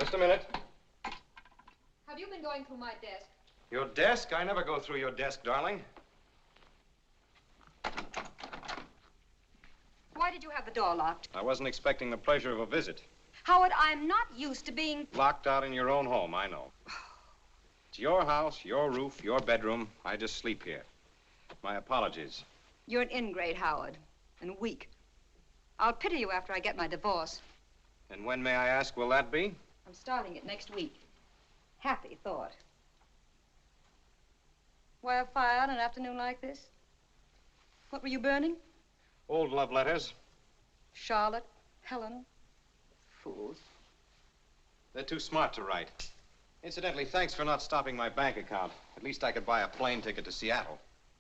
Just a minute. Have you been going through my desk? Your desk? I never go through your desk, darling. Why did you have the door locked? I wasn't expecting the pleasure of a visit. Howard, I'm not used to being... Locked out in your own home, I know. It's your house, your roof, your bedroom. I just sleep here. My apologies. You're an ingrate, Howard, and weak. I'll pity you after I get my divorce. And when, may I ask, will that be? I'm starting it next week. Happy thought. Why a fire on an afternoon like this? What were you burning? Old love letters. Charlotte, Helen. Fools. They're too smart to write. Incidentally, thanks for not stopping my bank account. At least I could buy a plane ticket to Seattle.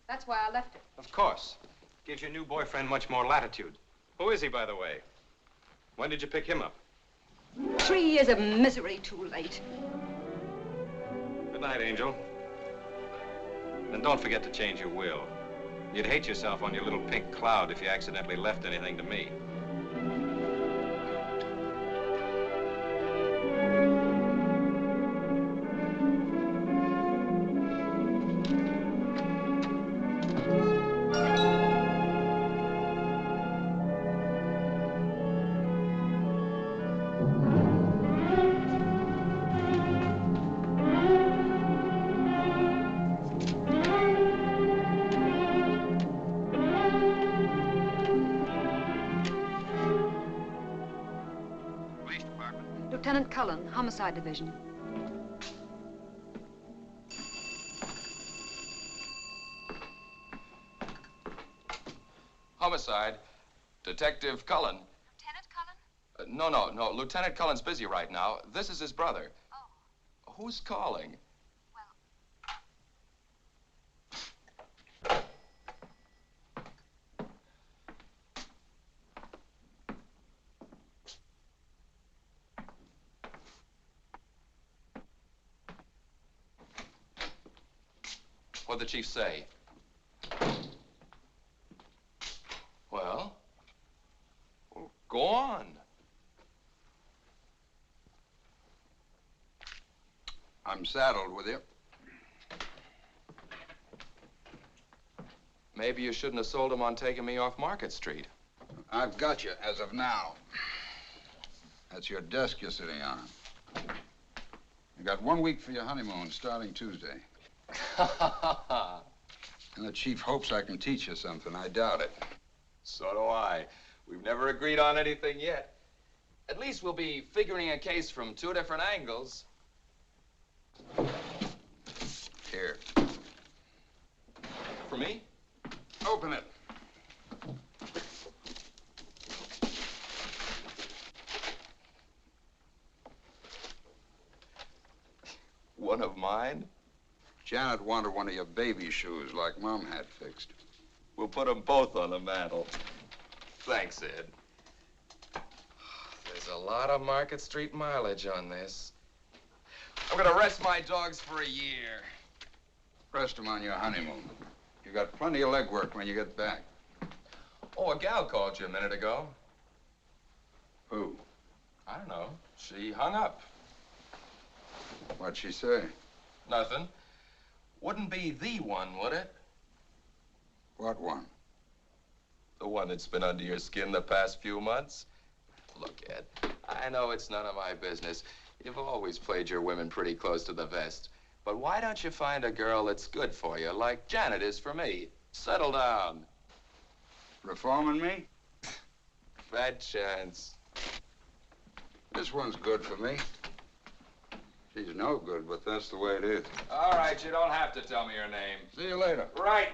That's why I left it. Of course. Gives your new boyfriend much more latitude. Who is he, by the way? When did you pick him up? 3 years of misery too late. Good night, Angel. And don't forget to change your will. You'd hate yourself on your little pink cloud if you accidentally left anything to me. Lieutenant Cullen, Homicide Division. Homicide. Detective Cullen. Lieutenant Cullen? No. Lieutenant Cullen's busy right now. This is his brother. Oh. Who's calling? What'd the chief say? Well, go on. I'm saddled with you. Maybe you shouldn't have sold him on taking me off Market Street. I've got you as of now. That's your desk you're sitting on. You got 1 week for your honeymoon, starting Tuesday. And the chief hopes I can teach you something. I doubt it. So do I. We've never agreed on anything yet. At least we'll be figuring a case from 2 different angles. Here. For me? Open it. One of mine? Janet wanted one of your baby shoes like Mom had fixed. We'll put them both on the mantel. Thanks, Ed. There's a lot of Market Street mileage on this. I'm gonna rest my dogs for a year. Rest them on your honeymoon. You got plenty of legwork when you get back. Oh, a gal called you a minute ago. Who? I don't know. She hung up. What'd she say? Nothing. Wouldn't be the one, would it? What one? The one that's been under your skin the past few months? Look, Ed, I know it's none of my business. You've always played your women pretty close to the vest. But why don't you find a girl that's good for you, like Janet is for me? Settle down. Reforming me? Fat chance. This one's good for me. She's no good, but that's the way it is. All right, you don't have to tell me your name. See you later. Right.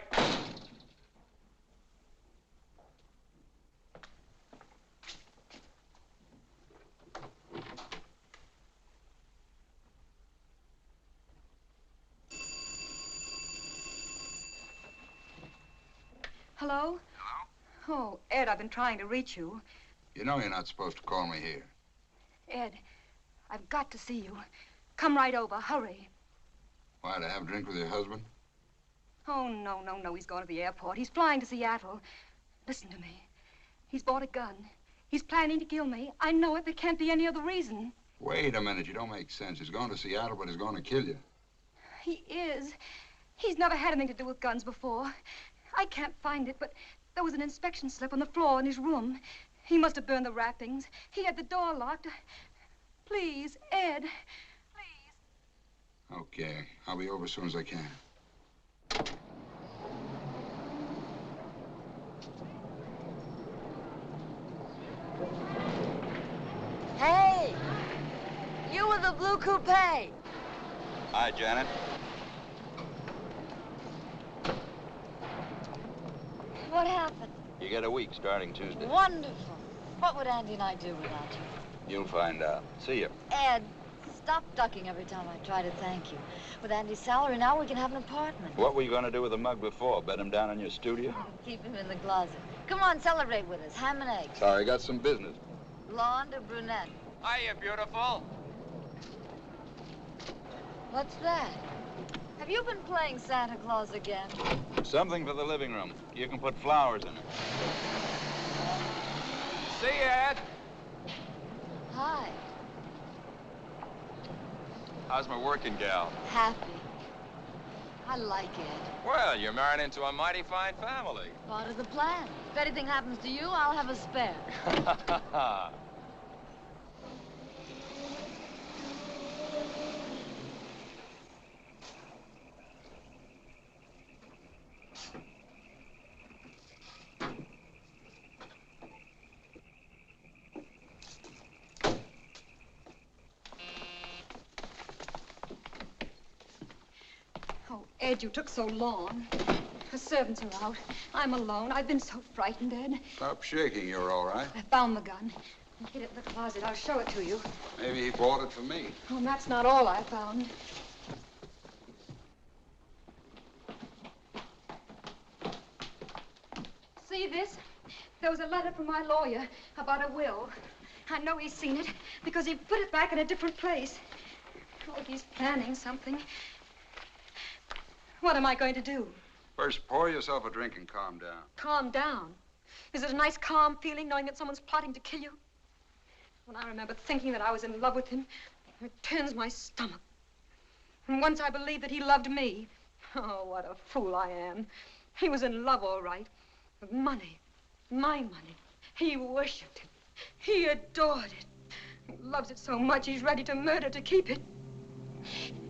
Hello? Hello? Oh, Ed, I've been trying to reach you. You know you're not supposed to call me here. Ed, I've got to see you. Come right over, hurry. Why, to have a drink with your husband? Oh, no, he's going to the airport. He's flying to Seattle. Listen to me. He's bought a gun. He's planning to kill me. I know it. There can't be any other reason. Wait a minute, you don't make sense. He's going to Seattle, but he's going to kill you. He is. He's never had anything to do with guns before. I can't find it, but there was an inspection slip on the floor in his room. He must have burned the wrappings. He had the door locked. Please, Ed. Please. Okay, I'll be over as soon as I can. Hey! You with the blue coupe. Hi, Janet. What happened? You get a week starting Tuesday. Wonderful. What would Andy and I do without you? You'll find out. See you. Ed, stop ducking every time I try to thank you. With Andy's salary now, we can have an apartment. What were you going to do with the mug before? Bed him down in your studio? Keep him in the closet. Come on, celebrate with us. Ham and eggs. Sorry, I got some business. Blonde or brunette? Hiya, beautiful. What's that? Have you been playing Santa Claus again? Something for the living room. You can put flowers in it. See you, Ed. Hi. How's my working gal? Happy. I like Ed. Well, you're married into a mighty fine family. Part of the plan. If anything happens to you, I'll have a spare. Oh, Ed, you took so long. The servants are out. I'm alone. I've been so frightened, Ed. Stop shaking. You're all right. I found the gun. I hid it in the closet. I'll show it to you. Maybe he bought it for me. Oh, and that's not all I found. See this? There was a letter from my lawyer about a will. I know he's seen it because he put it back in a different place. Oh, he's planning something. What am I going to do? First, pour yourself a drink and calm down. Calm down. Is it a nice, calm feeling knowing that someone's plotting to kill you? When I remember thinking that I was in love with him, it turns my stomach. And once I believed that he loved me. Oh, what a fool I am. He was in love, all right. With money. My money. He worshipped it. He adored it. He loves it so much he's ready to murder to keep it.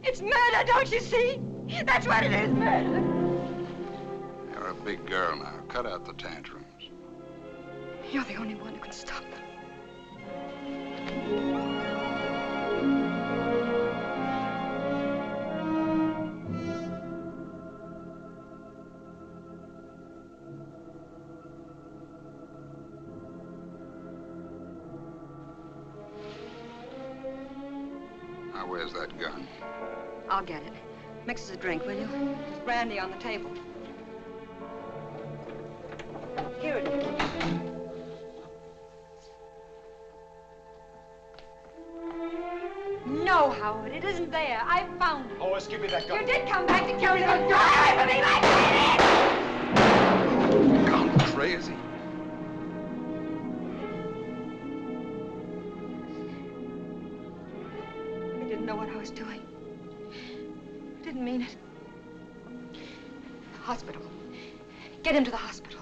It's murder, don't you see? That's what it is, murder. You're a big girl now. Cut out the tantrums. You're the only one who can stop them. Now, where's that gun? I'll get it. Mix us a drink, will you? There's brandy on the table. Here it is. No, Howard, it isn't there. I found it. Lois, give me that gun. You did come back to kill me, little girl. Away from me, like that! Gone crazy. I didn't know what I was doing. I didn't mean it. Hospital. Get him to the hospital.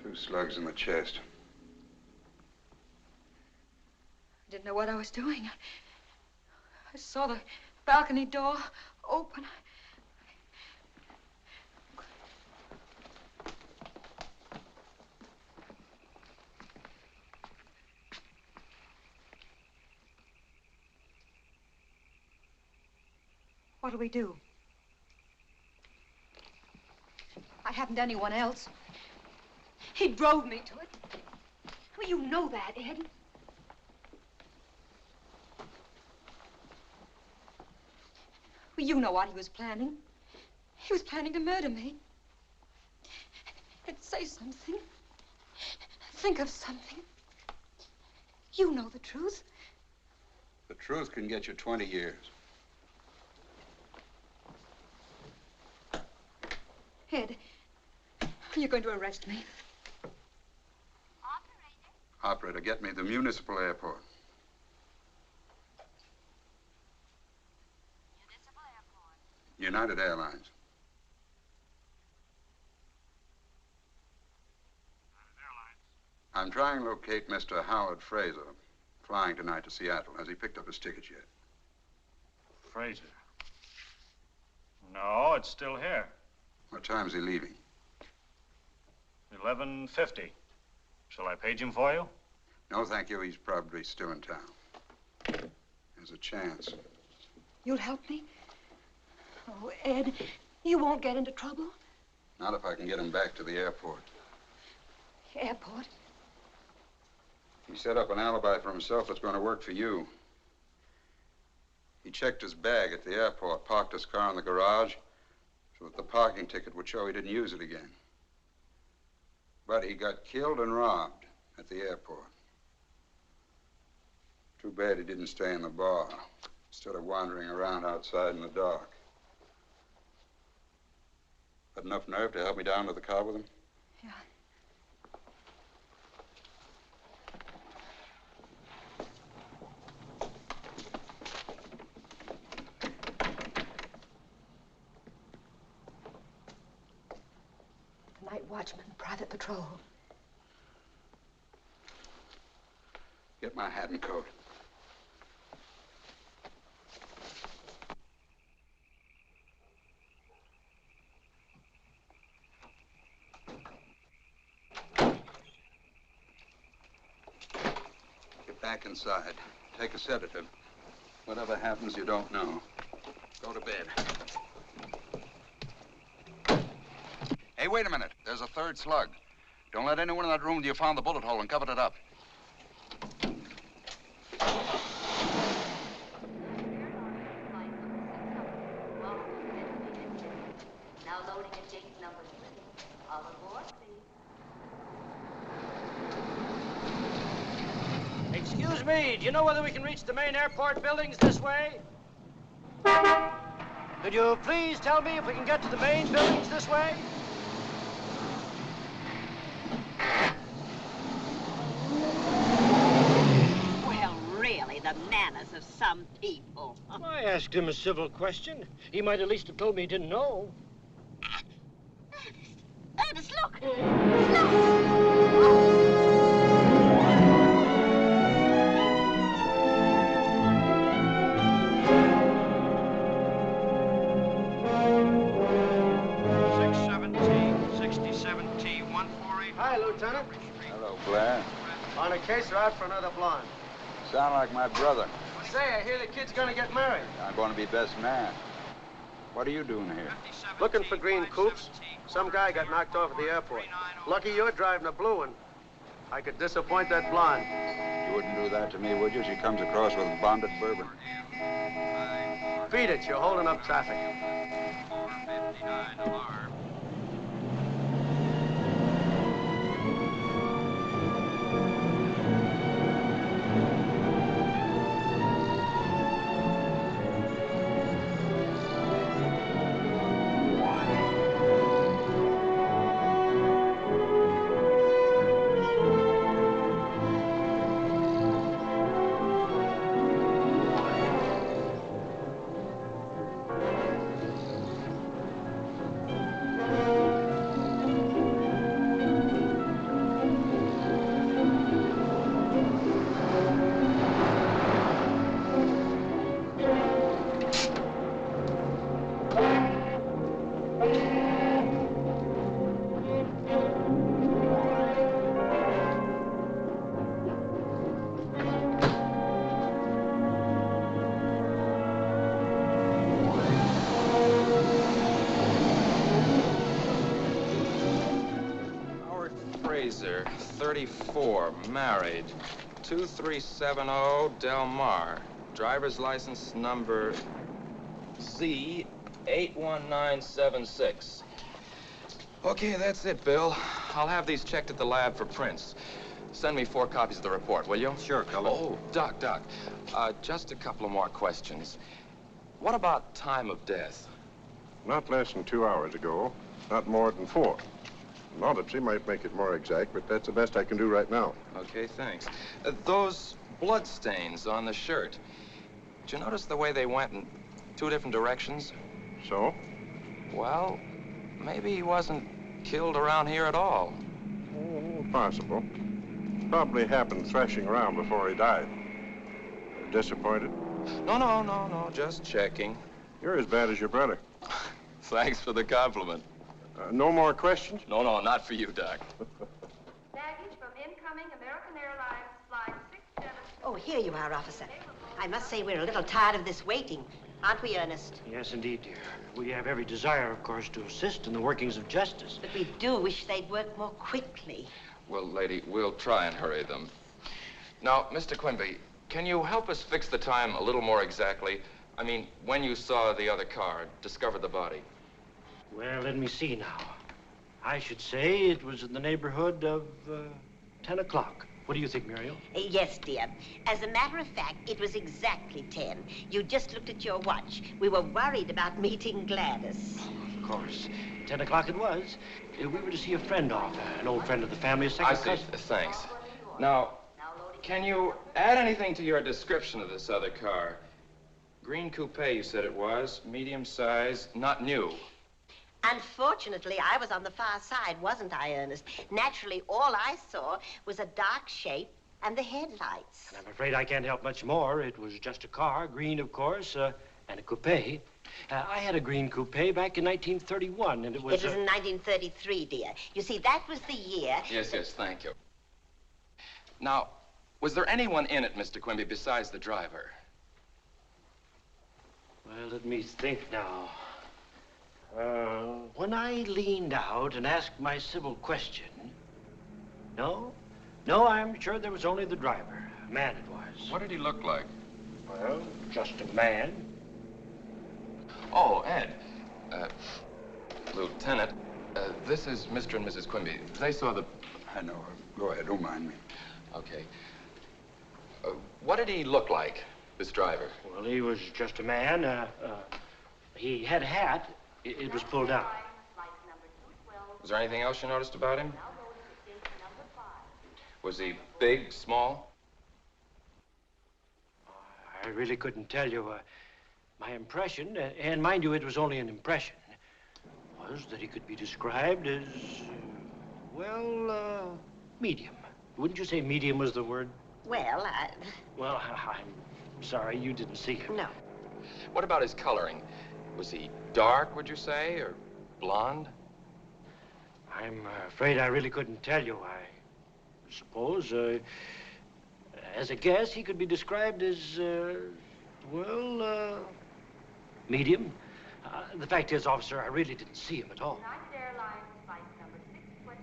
2 slugs in the chest. I didn't know what I was doing. I saw the balcony door open. What'll we do? I haven't anyone else. He drove me to it. Well, you know that, Ed. Well, you know what he was planning. He was planning to murder me. And say something. Think of something. You know the truth. The truth can get you 20 years. Ed, you're going to arrest me. Operator, get me the municipal airport. Municipal airport. United Airlines. I'm trying to locate Mr. Howard Fraser, flying tonight to Seattle. Has he picked up his ticket yet? Fraser? No, it's still here. What time's he leaving? 11:50. Shall I page him for you? No, thank you. He's probably still in town. There's a chance. You'll help me? Oh, Ed, you won't get into trouble. Not if I can get him back to the airport. Airport? He set up an alibi for himself that's going to work for you. He checked his bag at the airport, parked his car in the garage, so that the parking ticket would show he didn't use it again. But he got killed and robbed at the airport. Too bad he didn't stay in the bar instead of wandering around outside in the dark. Got enough nerve to help me down to the car with him? Yeah. The night watchman, private patrol. Get my hat and coat. Get back inside. Take a sedative. Whatever happens, you don't know. Go to bed. Hey, wait a minute. There's a 3rd slug. Don't let anyone in that room till you found the bullet hole and covered it up. Now loading at gate number 3. All aboard, please. Excuse me, do you know whether we can reach the main airport buildings this way? Could you please tell me if we can get to the main buildings this way? Well, really, the manners of some people. I asked him a civil question. He might at least have told me he didn't know. Ernest, look! Look! 67T148. Hi, Lieutenant. Hello, Blair. On a case or out for another blonde? Sound like my brother. Say, I hear the kid's gonna get married. I'm going to be best man. What are you doing here? Looking for green coupes. Some guy got knocked off at the airport. Lucky you're driving a blue one. I could disappoint that blonde. You wouldn't do that to me, would you? She comes across with bonded bourbon. Beat it, you're holding up traffic. 459 alarm. Fraser, 34, married, 2370 Del Mar. Driver's license number Z81976. Okay, that's it, Bill. I'll have these checked at the lab for prints. Send me 4 copies of the report, will you? Sure, Cullen. Oh, Doc. Just a couple of more questions. What about time of death? Not less than 2 hours ago, not more than 4. An autopsy might make it more exact, but that's the best I can do right now. Okay, thanks. Those blood stains on the shirt, did you notice the way they went in 2 different directions? So? Well, maybe he wasn't killed around here at all. Oh, possible. Probably happened thrashing around before he died. Disappointed? No, just checking. You're as bad as your brother. Thanks for the compliment. No more questions? No, not for you, Doc. Baggage from incoming American Airlines flight 67. Oh, here you are, officer. I must say we're a little tired of this waiting. Aren't we, Ernest? Yes, indeed, dear. We have every desire, of course, to assist in the workings of justice. But we do wish they'd work more quickly. Well, lady, we'll try and hurry them. Now, Mr. Quimby, can you help us fix the time a little more exactly? I mean, when you saw the other car, discovered the body. Well, let me see now. I should say it was in the neighborhood of 10 o'clock. What do you think, Muriel? Yes, dear. As a matter of fact, it was exactly 10. You just looked at your watch. We were worried about meeting Gladys. Of course. 10 o'clock it was. We were to see a friend off, an old friend of the family, a second cousin. Thanks. Now, can you add anything to your description of this other car? Green coupe, you said it was. Medium size, not new. Unfortunately, I was on the far side, wasn't I, Ernest? Naturally, all I saw was a dark shape and the headlights. And I'm afraid I can't help much more. It was just a car, green, of course, and a coupe. I had a green coupe back in 1931, and it was... It was in 1933, dear. You see, that was the year... Yes, thank you. Now, was there anyone in it, Mr. Quimby, besides the driver? Well, let me think now. When I leaned out and asked my civil question, no, I'm sure there was only the driver. A man it was. What did he look like? Well, just a man. Oh, Ed. Lieutenant, this is Mr. and Mrs. Quimby. They saw the... I know. Go ahead. Don't mind me. Okay. What did he look like, this driver? Well, he was just a man. He had a hat. It was pulled down. Was there anything else you noticed about him? Was he big, small? I really couldn't tell you. My impression, and mind you, it was only an impression, was that he could be described as, well, medium. Wouldn't you say medium was the word? Well, Well, I'm sorry you didn't see him. No. What about his coloring? Was he dark, would you say, or blonde? I'm afraid I really couldn't tell you. I suppose, as a guess, he could be described as, well, medium. The fact is, officer, I really didn't see him at all. United Airlines flight number 623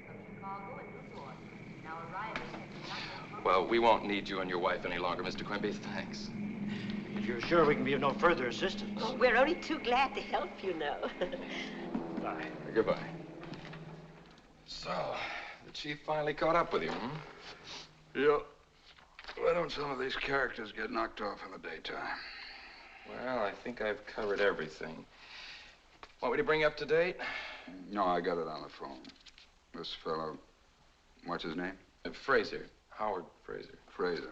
from Chicago and New York, now arriving at London. Well, we won't need you and your wife any longer, Mr. Quimby. Thanks. If you're sure we can be of no further assistance. Oh, we're only too glad to help, you know. Bye. Goodbye. So, the chief finally caught up with you, hmm? Yep. Why don't some of these characters get knocked off in the daytime? Well, I think I've covered everything. Want me to bring you up to date? No, I got it on the phone. This fellow, what's his name? Fraser. Howard Fraser. Fraser.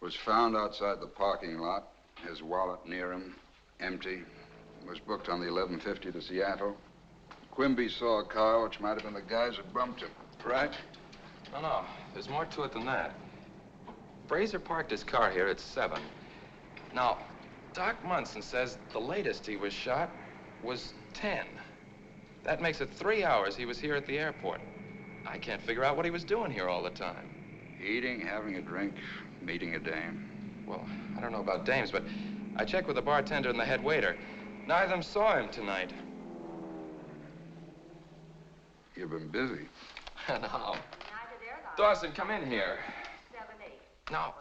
Was found outside the parking lot. His wallet near him, empty. Was booked on the 11:50 to Seattle. Quimby saw a car, which might have been the guys who bumped him, right? No. There's more to it than that. Fraser parked his car here at 7. Now, Doc Munson says the latest he was shot was 10. That makes it 3 hours he was here at the airport. I can't figure out what he was doing here all the time. Eating, having a drink, meeting a dame. Well, I don't know about dames, but I checked with the bartender and the head waiter. Neither of them saw him tonight. You've been busy. No. Dawson, come in here. Now,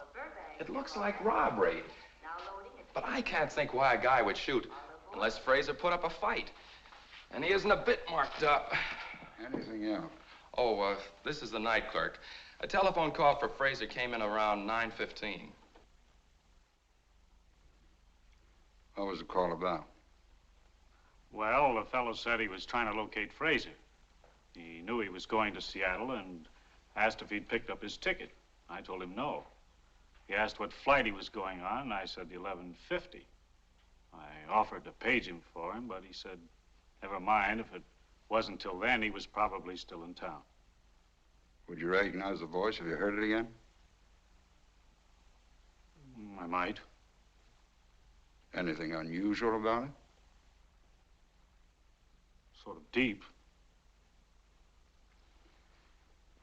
it looks like robbery. But I can't think why a guy would shoot unless Fraser put up a fight. And he isn't a bit marked up. Anything else? Oh, this is the night clerk. A telephone call for Fraser came in around 9:15. What was the call about? Well, the fellow said he was trying to locate Fraser. He knew he was going to Seattle and asked if he'd picked up his ticket. I told him no. He asked what flight he was going on, and I said the 11:50. I offered to page him for him, but he said, never mind. If it wasn't till then, he was probably still in town. Would you recognize the voice? Have you heard it again? I might. Anything unusual about it? Sort of deep.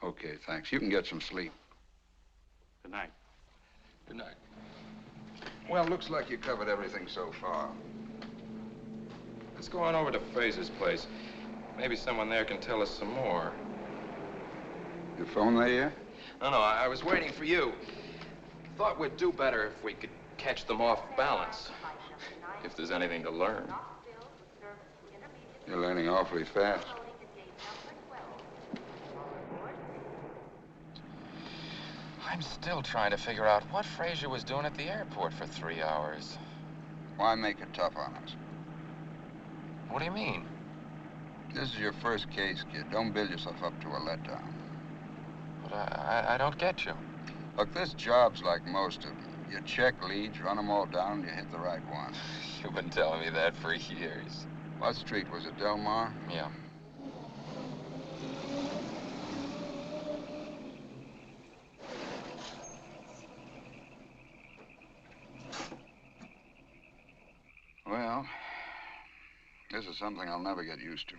Okay, thanks. You can get some sleep. Good night. Good night. Well, looks like you covered everything so far. Let's go on over to Fraser's place. Maybe someone there can tell us some more. Your phone there yet? No, I was waiting for you. Thought we'd do better if we could catch them off balance. If there's anything to learn. You're learning awfully fast. I'm still trying to figure out what Fraser was doing at the airport for 3 hours. Why make it tough on us? What do you mean? This is your first case, kid. Don't build yourself up to a letdown. But I don't get you. Look, this job's like most of them. You check leads, run them all down, and you hit the right one. You've been telling me that for years. What street was it, Del Mar? Yeah. Well, this is something I'll never get used to.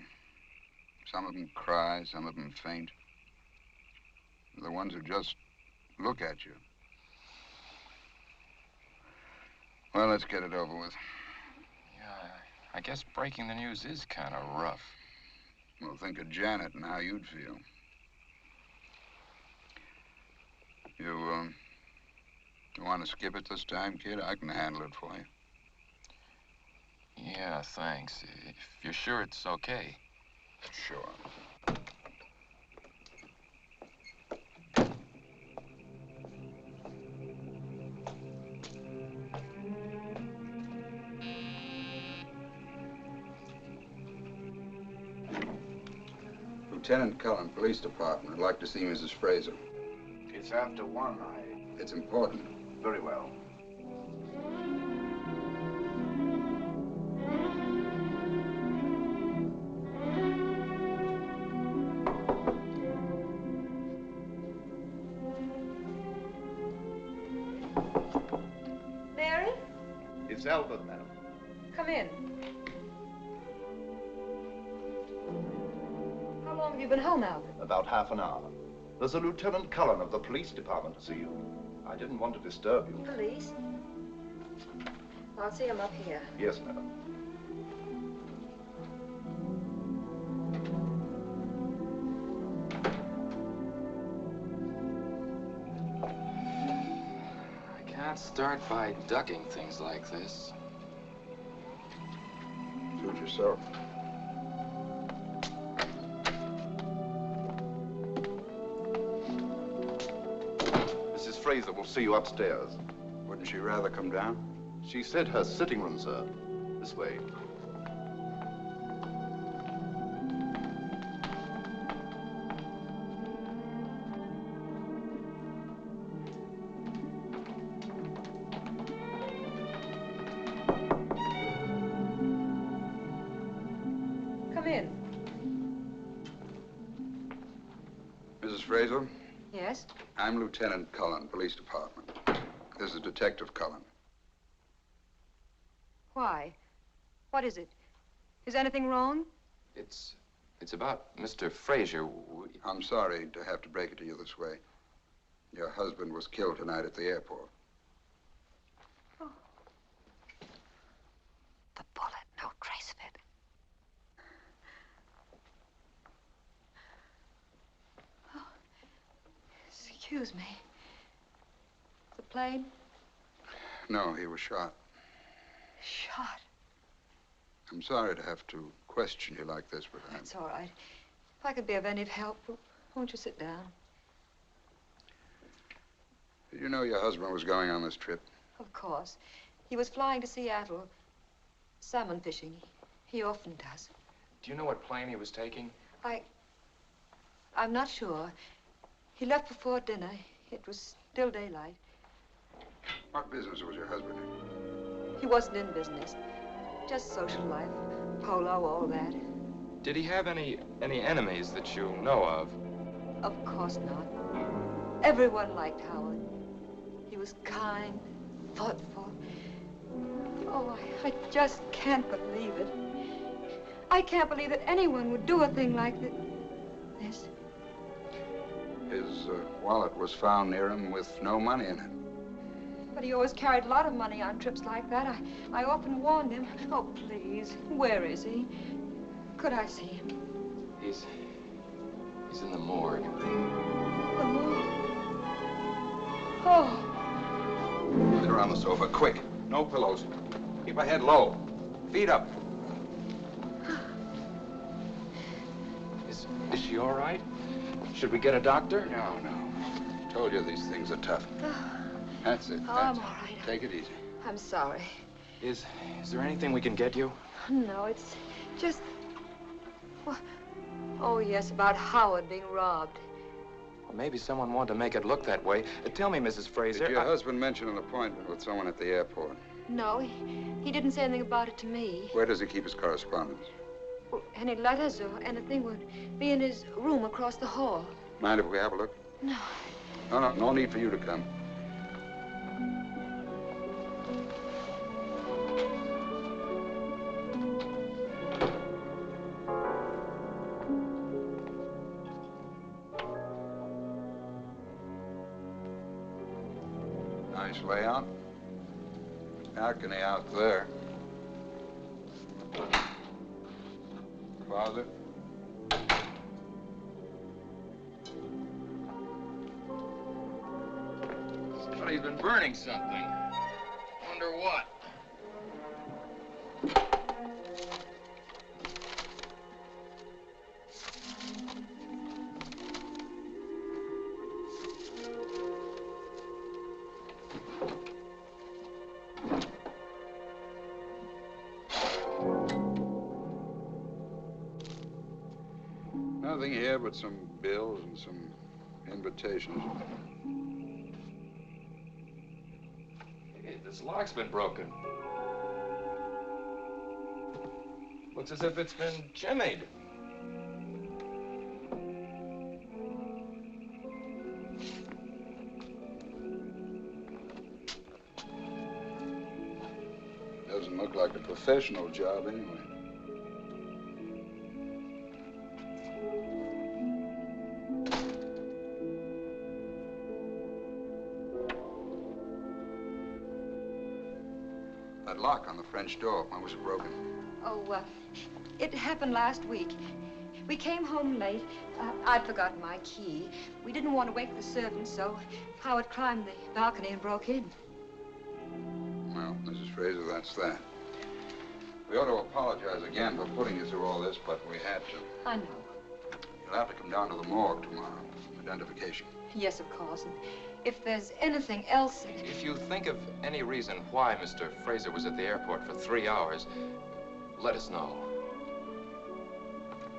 Some of them cry, some of them faint. The ones who just look at you. Well, let's get it over with. Yeah, I guess breaking the news is kind of rough. Well, think of Janet and how you'd feel. You want to skip it this time, kid? I can handle it for you. Yeah, thanks. If you're sure it's okay. Sure. Lieutenant Cullen, Police Department. I'd like to see Mrs. Fraser. It's after 1. It's important. Very well. Mary, It's Albert, madam. come in. How long have you been home, Albert? About half an hour. There's a Lieutenant Cullen of the police department to see you. I didn't want to disturb you. Police? I'll see him up here. Yes, madam. I can't start by ducking things like this. Suit yourself. Mrs. Fraser will see you upstairs. Wouldn't she rather come down? She said her sitting room, sir. This way. Come in. Mrs. Fraser, Yes? I'm Lieutenant Cullen, Police Department. This is Detective Cullen. Why? What is it? Is anything wrong? It's about Mr. Fraser. I'm sorry to have to break it to you this way. Your husband was killed tonight at the airport. Oh. The bullet, no trace of it. Oh. Excuse me. The plane? No, he was shot. Shot. I'm sorry to have to question you like this, but It's all right. If I could be of any help, won't you sit down? Did you know your husband was going on this trip? Of course. He was flying to Seattle. Salmon fishing. He often does. Do you know what plane he was taking? I'm not sure. He left before dinner. It was still daylight. What business was your husband in? He wasn't in business. Just social life. Polo, all that. Did he have any enemies that you know of? Of course not. Everyone liked Howard. He was kind, thoughtful. Oh, I just can't believe it. I can't believe that anyone would do a thing like this. His wallet was found near him with no money in it. But he always carried a lot of money on trips like that. I often warned him. Oh, please, where is he? Could I see him? He's in the morgue. The morgue? Oh. Put her on the sofa, quick. No pillows. Keep her head low. Feet up. Is she all right? Should we get a doctor? No. Told you these things are tough. That's it. Oh, I'm all right. Take it easy. I'm sorry. Is there anything we can get you? No, it's just... Well, oh, yes, about Howard being robbed. Well, maybe someone wanted to make it look that way. Tell me, Mrs. Fraser. Did your husband mention an appointment with someone at the airport? No, he didn't say anything about it to me. Where does he keep his correspondence? Well, any letters or anything would be in his room across the hall. Mind if we have a look? No. No need for you to come. Nice layout. Balcony out there. Closet. Somebody's been burning something. Wonder what? Nothing here but some bills and some invitations. This lock's been broken. Looks as if it's been jimmied. Doesn't look like a professional job anyway. That lock on the French door, when was it broken? Oh, it happened last week. We came home late. I'd forgotten my key. We didn't want to wake the servants, so Howard climbed the balcony and broke in. Well, Mrs. Fraser, that's that. We ought to apologize again for putting you through all this, but we had to. I know. You'll have to come down to the morgue tomorrow. Identification. Yes, of course. And if there's anything else... If you think of any reason why Mr. Fraser was at the airport for 3 hours, let us know.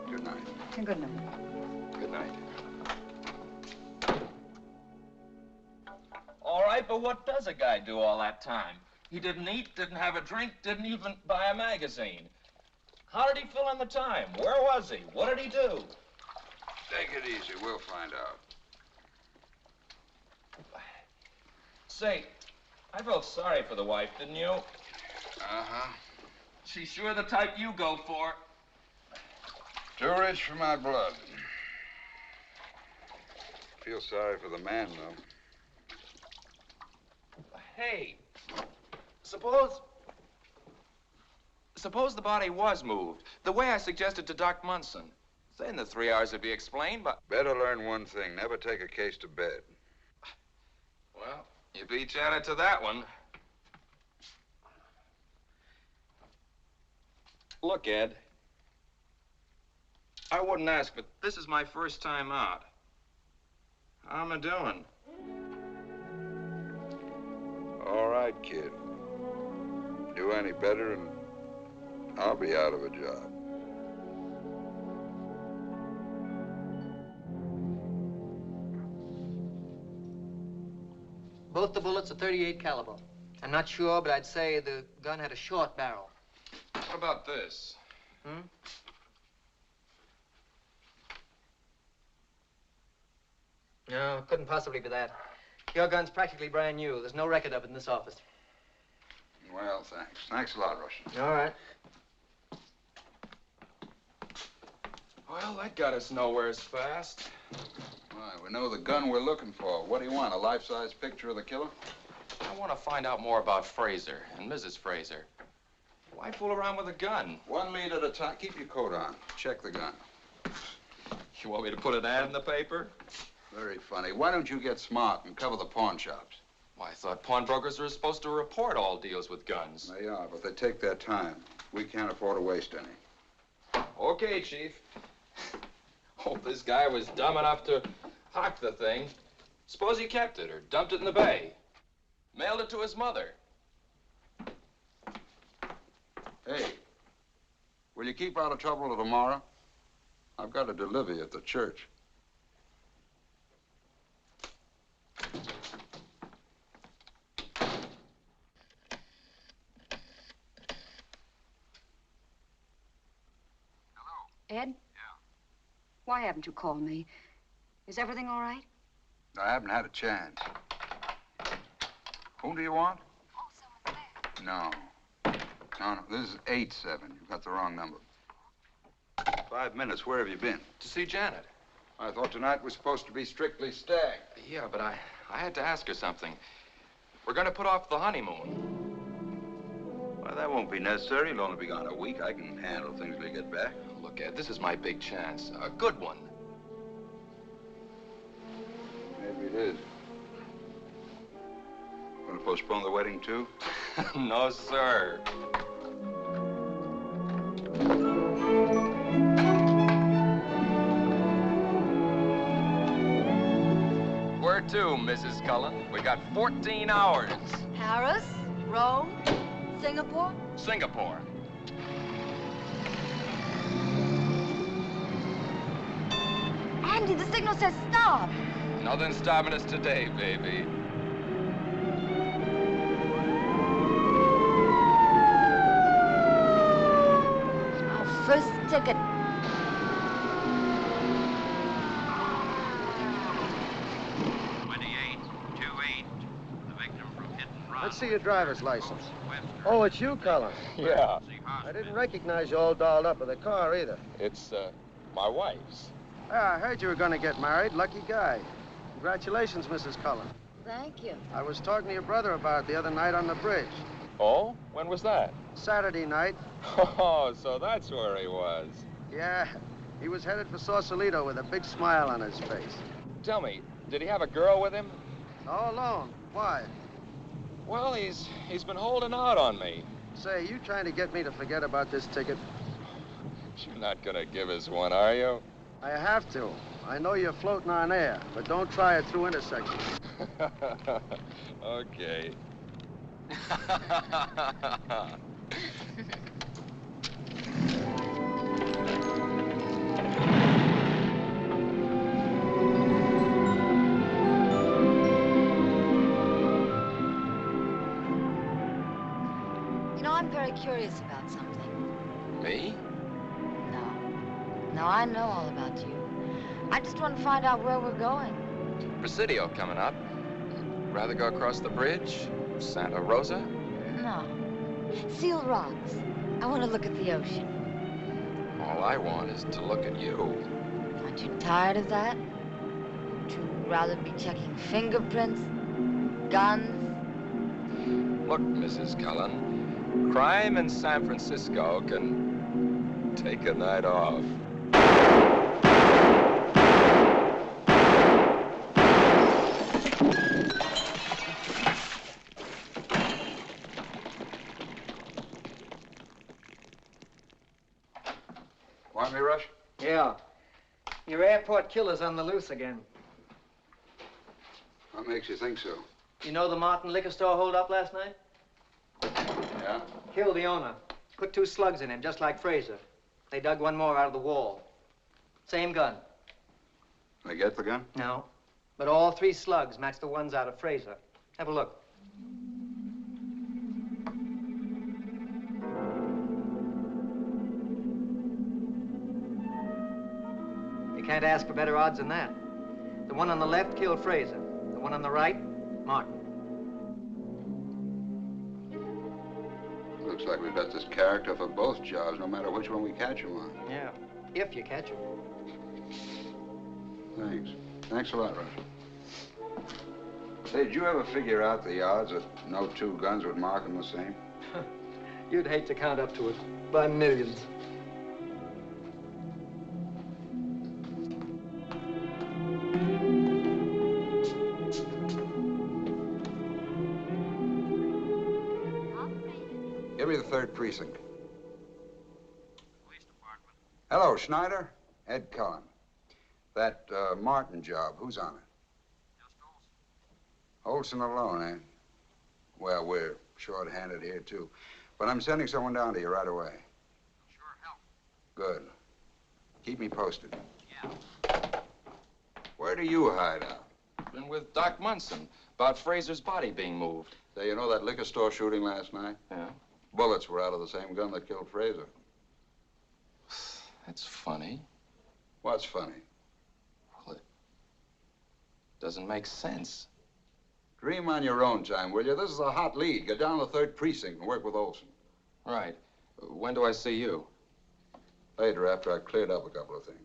Good night. Good night. Good night. All right, but what does a guy do all that time? He didn't eat, didn't have a drink, didn't even buy a magazine. How did he fill in the time? Where was he? What did he do? Take it easy. We'll find out. Say, I felt sorry for the wife, didn't you? Uh-huh. She's sure the type you go for. Too rich for my blood. Feel sorry for the man, though. Hey, suppose the body was moved, the way I suggested to Doc Munson. Then the 3 hours would be explained, but... Better learn one thing. Never take a case to bed. Well, you beat Janet to that one. Look, Ed. I wouldn't ask, but this is my first time out. How am I doing? All right, kid. Do any better and I'll be out of a job. Both the bullets are .38 caliber. I'm not sure, but I'd say the gun had a short barrel. What about this? Hmm? No, it couldn't possibly be that. Your gun's practically brand new. There's no record of it in this office. Well, thanks. Thanks a lot, Russian. All right. Well, that got us nowheres fast. Well, we know the gun we're looking for. What do you want, a life-size picture of the killer? I want to find out more about Fraser and Mrs. Fraser. Why fool around with a gun? One lead at a time. Keep your coat on. Check the gun. You want me to put an ad in the paper? Very funny. Why don't you get smart and cover the pawn shops? Why, I thought pawnbrokers were supposed to report all deals with guns. They are, but they take their time. We can't afford to waste any. Okay, Chief. Hope this guy was dumb enough to hock the thing. Suppose he kept it or dumped it in the bay. Mailed it to his mother. Hey, will you keep out of trouble till tomorrow? I've got to deliver you at the church. Ed? Yeah? Why haven't you called me? Is everything all right? I haven't had a chance. Whom do you want? Oh, someone's there. No, this is 87. You've got the wrong number. 5 minutes. Where have you been? To see Janet. I thought tonight was supposed to be strictly stag. Yeah, but I had to ask her something. We're going to put off the honeymoon. Well, that won't be necessary. You'll only be gone a week. I can handle things till you get back. Look, Ed, this is my big chance. A good one. Maybe it is. Going to postpone the wedding, too? No, sir. Where to, Mrs. Cullen? We got 14 hours. Paris, Rome, Singapore. Singapore. Andy, the signal says stop. Nothing's stopping us today, baby. ticket. Let's see your driver's license. Oh, it's you, Cullen. Yeah, I didn't recognize you all dolled up with a car either. it's, my wife's. Ah, I heard you were going to get married. Lucky guy. Congratulations, Mrs. Cullen. Thank you. I was talking to your brother about it the other night on the bridge. Oh? When was that? Saturday night. Oh, so that's where he was. Yeah, he was headed for Sausalito with a big smile on his face. Tell me, did he have a girl with him? All alone. Why? Well, he's been holding out on me. Say, you trying to get me to forget about this ticket? You're not gonna give us one, are you? I have to. I know you're floating on air, but don't try it through intersections. Okay. You know, I'm very curious about something. Me? No, I know all about you. I just want to find out where we're going. Presidio coming up. Rather go across the bridge? Santa Rosa? No. Seal Rocks. I want to look at the ocean. All I want is to look at you. Aren't you tired of that? Would you rather be checking fingerprints? Guns? Look, Mrs. Cullen, crime in San Francisco can take a night off. Want me, Rush? Yeah. Your airport killer's on the loose again. What makes you think so? You know the Martin liquor store hold up last night? Yeah? Killed the owner. Put 2 slugs in him, just like Fraser. They dug one more out of the wall. Same gun. They get the gun? No. But all 3 slugs match the ones out of Fraser. Have a look. You can't ask for better odds than that. The one on the left killed Fraser. The one on the right, Martin. Looks like we've got this character for both jobs, no matter which one we catch him on. Yeah, if you catch him. Thanks. Thanks a lot, Rush. Say, did you ever figure out the odds that no 2 guns would mark them the same? You'd hate to count up to it by millions. Give me the 3rd precinct. Police department. Hello, Schneider. Ed Cullen. That Martin job, who's on it? Just Olson. Olson alone, eh? Well, we're short-handed here, too. But I'm sending someone down to you right away. Sure help. Good. Keep me posted. Yeah. Where do you hide out? Been with Doc Munson about Fraser's body being moved. Say, you know that liquor store shooting last night? Yeah. Bullets were out of the same gun that killed Fraser. That's funny. What's funny? Well, it doesn't make sense. Dream on your own time, will you? This is a hot lead. Get down to the 3rd precinct and work with Olson. Right. When do I see you? Later, after I've cleared up a couple of things.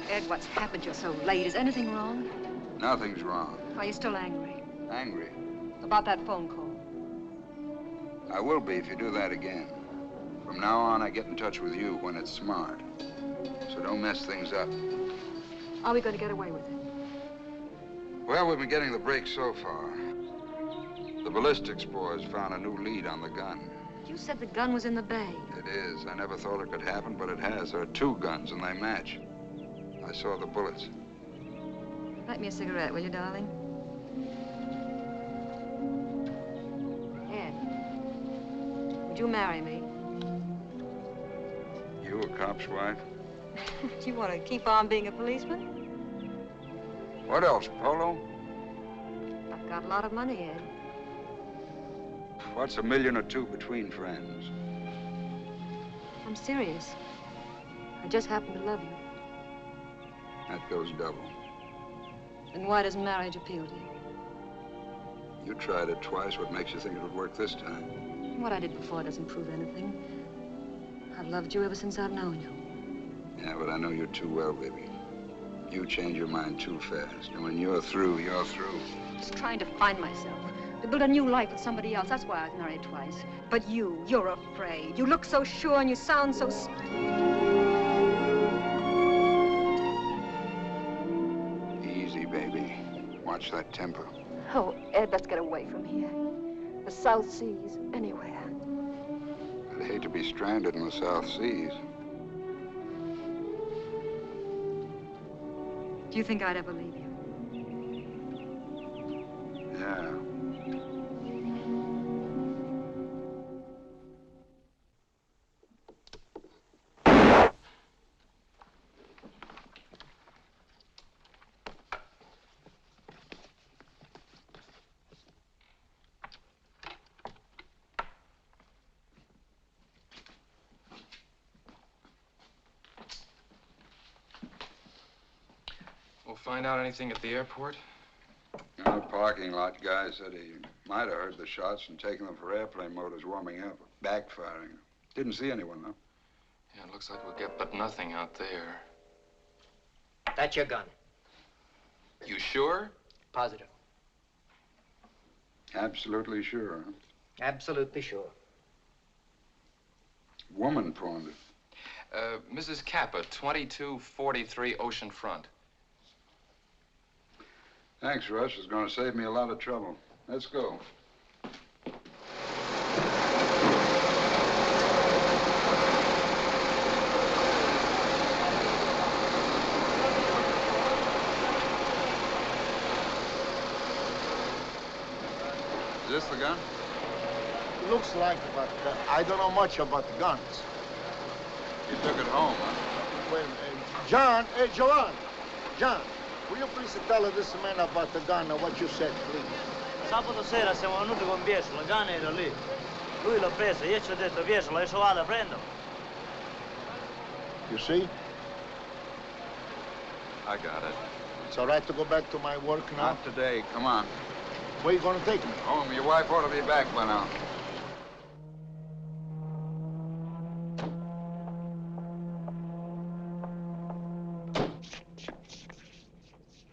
Ed, what's happened? You're so late. Is anything wrong? Nothing's wrong. Are you still angry? Angry? About that phone call? I will be if you do that again. From now on, I get in touch with you when it's smart. So don't mess things up. Are we going to get away with it? Well, we've been getting the break so far. The ballistics boys found a new lead on the gun. You said the gun was in the bay. It is. I never thought it could happen, but it has. There are 2 guns, and they match. I saw the bullets. Light me a cigarette, will you, darling? Ed, would Would you marry me? You a cop's wife? Do you want to keep on being a policeman? What else, polo? I've got a lot of money, Ed. What's $1 million or $2 million between friends? I'm serious. I just happen to love you. That goes double. Then why doesn't marriage appeal to you? You tried it twice. What makes you think it would work this time? What I did before doesn't prove anything. I've loved you ever since I've known you. Yeah, but I know you too well, baby. You change your mind too fast. And when you're through, you're through. Just trying to find myself, to build a new life with somebody else. That's why I was married twice. But you're afraid. You look so sure and you sound so... Easy, baby. Watch that temper. Oh, Ed, let's get away from here. The South Seas, anywhere. I'd hate to be stranded in the South Seas. Do you think I'd ever leave you? Yeah. Find out anything at the airport? The parking lot guy said he might have heard the shots and taken them for airplane motors warming up, backfiring. Didn't see anyone, though. Yeah, it looks like we'll get but nothing out there. That's your gun. You sure? Positive. Absolutely sure, huh? Absolutely sure. Woman pawned it. Mrs. Kappa, 2243 Ocean Front. Thanks, Russ. It's going to save me a lot of trouble. Let's go. Is this the gun? Looks like, but I don't know much about the guns. You took it home, huh? Well, John, Joanne, John, will you please tell this man about the gun and what you said, please? Sabato sera siamo venuti con Biescio, la gun era lì. Lui l'ha presa, io ci ho detto Biescio, adesso vado a prenderlo. You see? I got it. It's all right to go back to my work now? Not today. Come on. Where you going to take me? Home. Your wife ought to be back by now.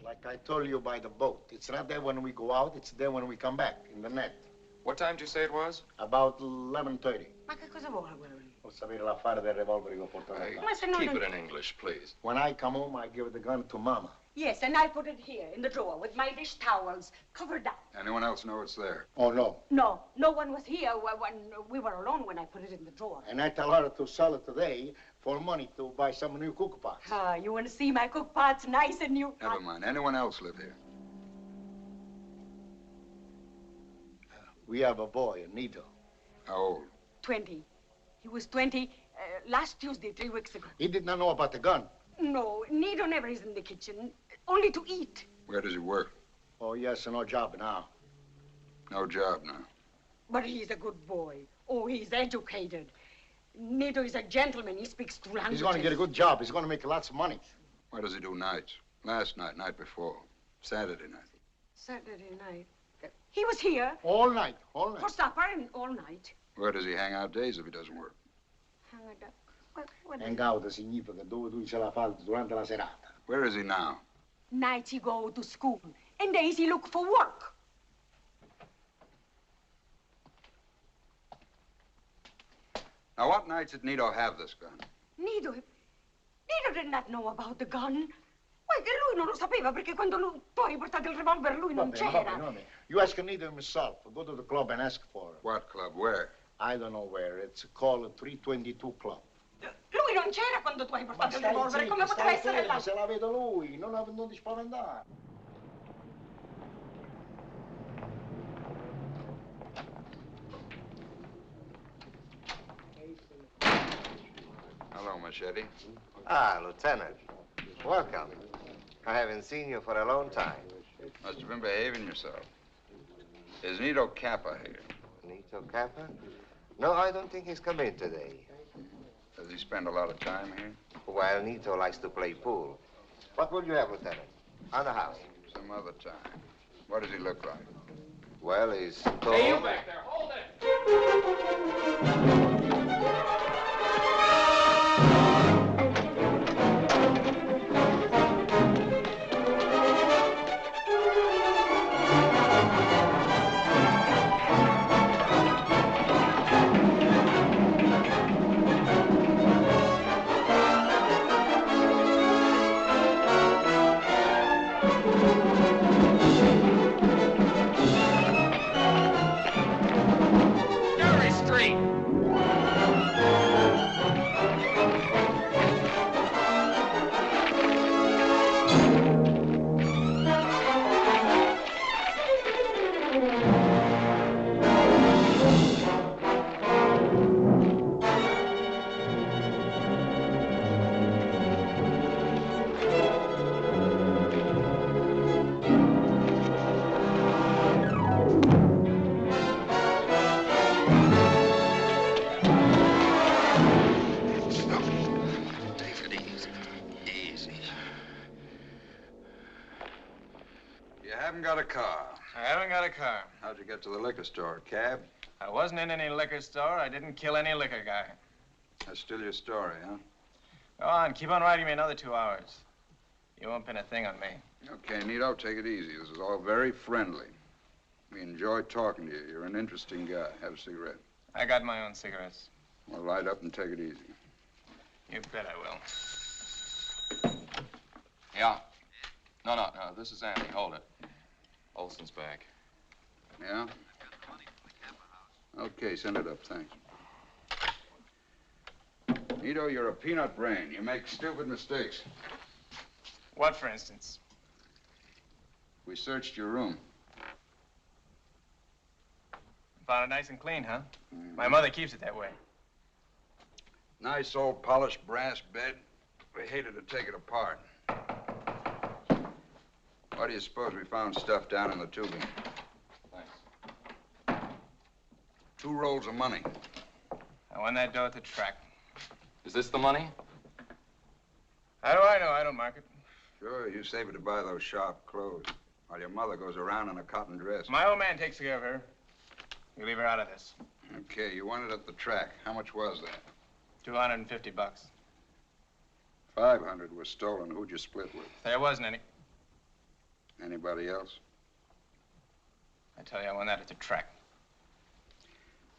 Like I told you by the boat. It's not there when we go out, it's there when we come back, in the net. What time did you say it was? About 11:30. Ma che cosa vuole quello lì? Vuol sapere l'affare del revolver che ho portato là. Ma se non... Keep it in English, please. When I come home, I give the gun to Mama. Yes, and I put it here in the drawer with my dish towels covered up. Anyone else know it's there? Oh, no. No, no one was here when we were alone when I put it in the drawer. And I tell her to sell it today for money to buy some new cook pots. You want to see my cook pots nice and new? Never mind. Anyone else live here? We have a boy, a Nito. How old? 20. He was 20 last Tuesday, 3 weeks ago. He did not know about the gun. No, Nito never is in the kitchen, only to eat. Where does he work? Oh, yes, no job now. No job now. But he's a good boy. Oh, he's educated. Nito is a gentleman. He speaks 2 languages. He's going to get a good job. He's going to make lots of money. What does he do nights? Last night, night before. Saturday night. Saturday night. He was here. All night, all night. For supper and all night. Where does he hang out days if he doesn't work? Hang it up. What Hang out significa dove tu ce la fa durante la serata. Where is he now? Nights he go to school, and days he look for work. Now, what nights did Nito have this gun? Nito did not know about the gun. Why, che lui non lo sapeva perché quando tu hai portato il revolver lui non c'era. You ask Nito himself. Go to the club and ask for it. What club? Where? I don't know where. It's called 322 Club. Lui non c'era quando tu hai portato il revolver. Come poteva essere là? Se la vedo lui, non ti spaventare. Machete. Ah, Lieutenant. Welcome. I haven't seen you for a long time. Must have been behaving yourself. Is Nito Kappa here? Nito Kappa? No, I don't think he's come in today. Does he spend a lot of time here? Well, Nito likes to play pool. What will you have, Lieutenant? On the house. Some other time. What does he look like? Well, he's tall. Hey, you back there, hold it! How'd you get to the liquor store? Cab? I wasn't in any liquor store. I didn't kill any liquor guy. That's still your story, huh? Go on, keep on writing me another 2 hours. You won't pin a thing on me. Okay, Nito, take it easy. This is all very friendly. We enjoy talking to you. You're an interesting guy. Have a cigarette. I got my own cigarettes. Well, light up and take it easy. You bet I will. Yeah. No, this is Andy. Hold it. Olson's back. Yeah? Okay, send it up, thanks. Nito, you're a peanut brain. You make stupid mistakes. What, for instance? We searched your room. Found it nice and clean, huh? My mother keeps it that way. Nice old polished brass bed. We hated to take it apart. Why do you suppose we found stuff down in the tubing? Thanks. 2 rolls of money. I won that dough at the track. Is this the money? How do I know? I don't mark it. Sure, you save it to buy those sharp clothes, while your mother goes around in a cotton dress. My old man takes care of her. You leave her out of this. Okay, you won it at the track. How much was that? $250. 500 was stolen. Who'd you split with? There wasn't any. Anybody else? I tell you, I won that at the track.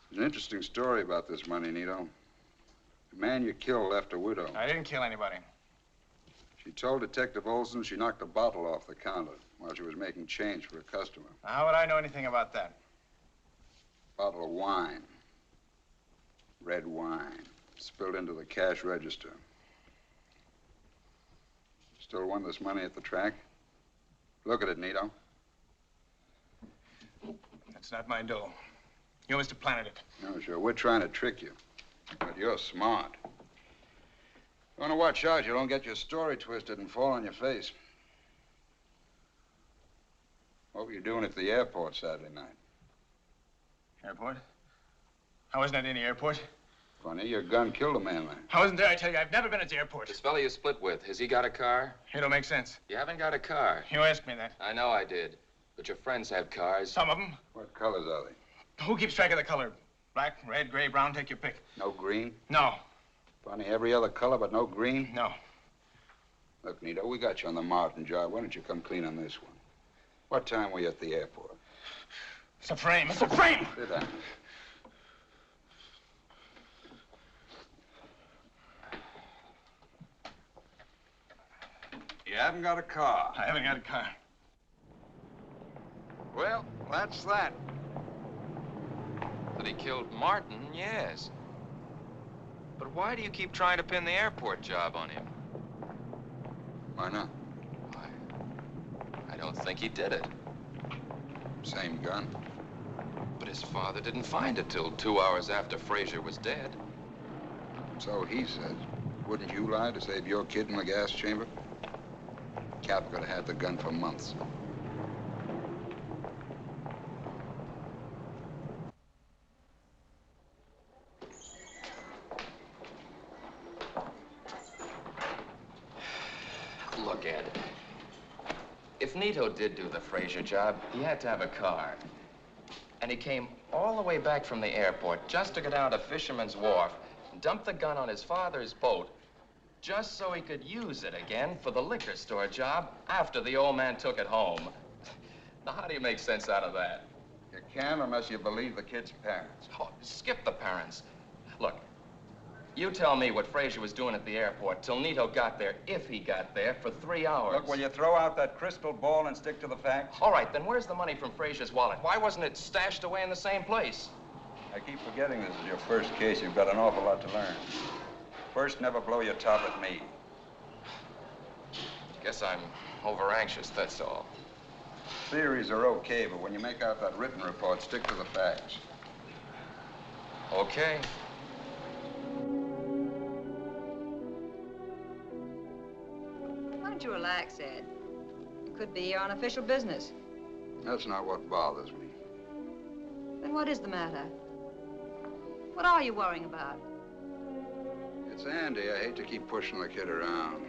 There's an interesting story about this money, Nito. The man you killed left a widow. I didn't kill anybody. She told Detective Olson she knocked a bottle off the counter while she was making change for a customer. Now, how would I know anything about that? Bottle of wine. Red wine. Spilled into the cash register. Still won this money at the track? Look at it, Nito. That's not my dough. You must have planted it. No, sure. We're trying to trick you. But you're smart. You want to watch out you don't get your story twisted and fall on your face. What were you doing at the airport Saturday night? Airport? I wasn't at any airport. Funny, your gun killed a man there. I wasn't there, I tell you. I've never been at the airport. This fella you split with, has he got a car? It don't make sense. You haven't got a car. You asked me that. I know I did. But your friends have cars. Some of them. What colors are they? Who keeps track of the color? Black, red, gray, brown, take your pick. No green? No. Funny, every other color but no green? No. Look, Nito, we got you on the Martin job. Why don't you come clean on this one? What time were you at the airport? It's a frame. It's a frame! Sit down. You haven't got a car. I haven't got a car. Well, that's that. That he killed Martin, yes. But why do you keep trying to pin the airport job on him? Why not? I don't think he did it. Same gun. But his father didn't find it till 2 hours after Frazier was dead. So he says. Wouldn't you lie to save your kid in the gas chamber? Cap could have had the gun for months. Look, Ed. If Nito did do the Frazier job, he had to have a car. And he came all the way back from the airport just to go down to Fisherman's Wharf and dump the gun on his father's boat just so he could use it again for the liquor store job after the old man took it home. Now, how do you make sense out of that? You can't unless you believe the kid's parents. Oh, skip the parents. Look, you tell me what Frazier was doing at the airport till Nito got there, if he got there, for 3 hours. Look, will you throw out that crystal ball and stick to the facts? All right, then where's the money from Frazier's wallet? Why wasn't it stashed away in the same place? I keep forgetting this is your first case. You've got an awful lot to learn. First, never blow your top at me. Guess I'm over-anxious, that's all. Theories are okay, but when you make out that written report, stick to the facts. Okay. Why don't you relax, Ed? It could be your unofficial business. That's not what bothers me. Then what is the matter? What are you worrying about? It's Andy. I hate to keep pushing the kid around,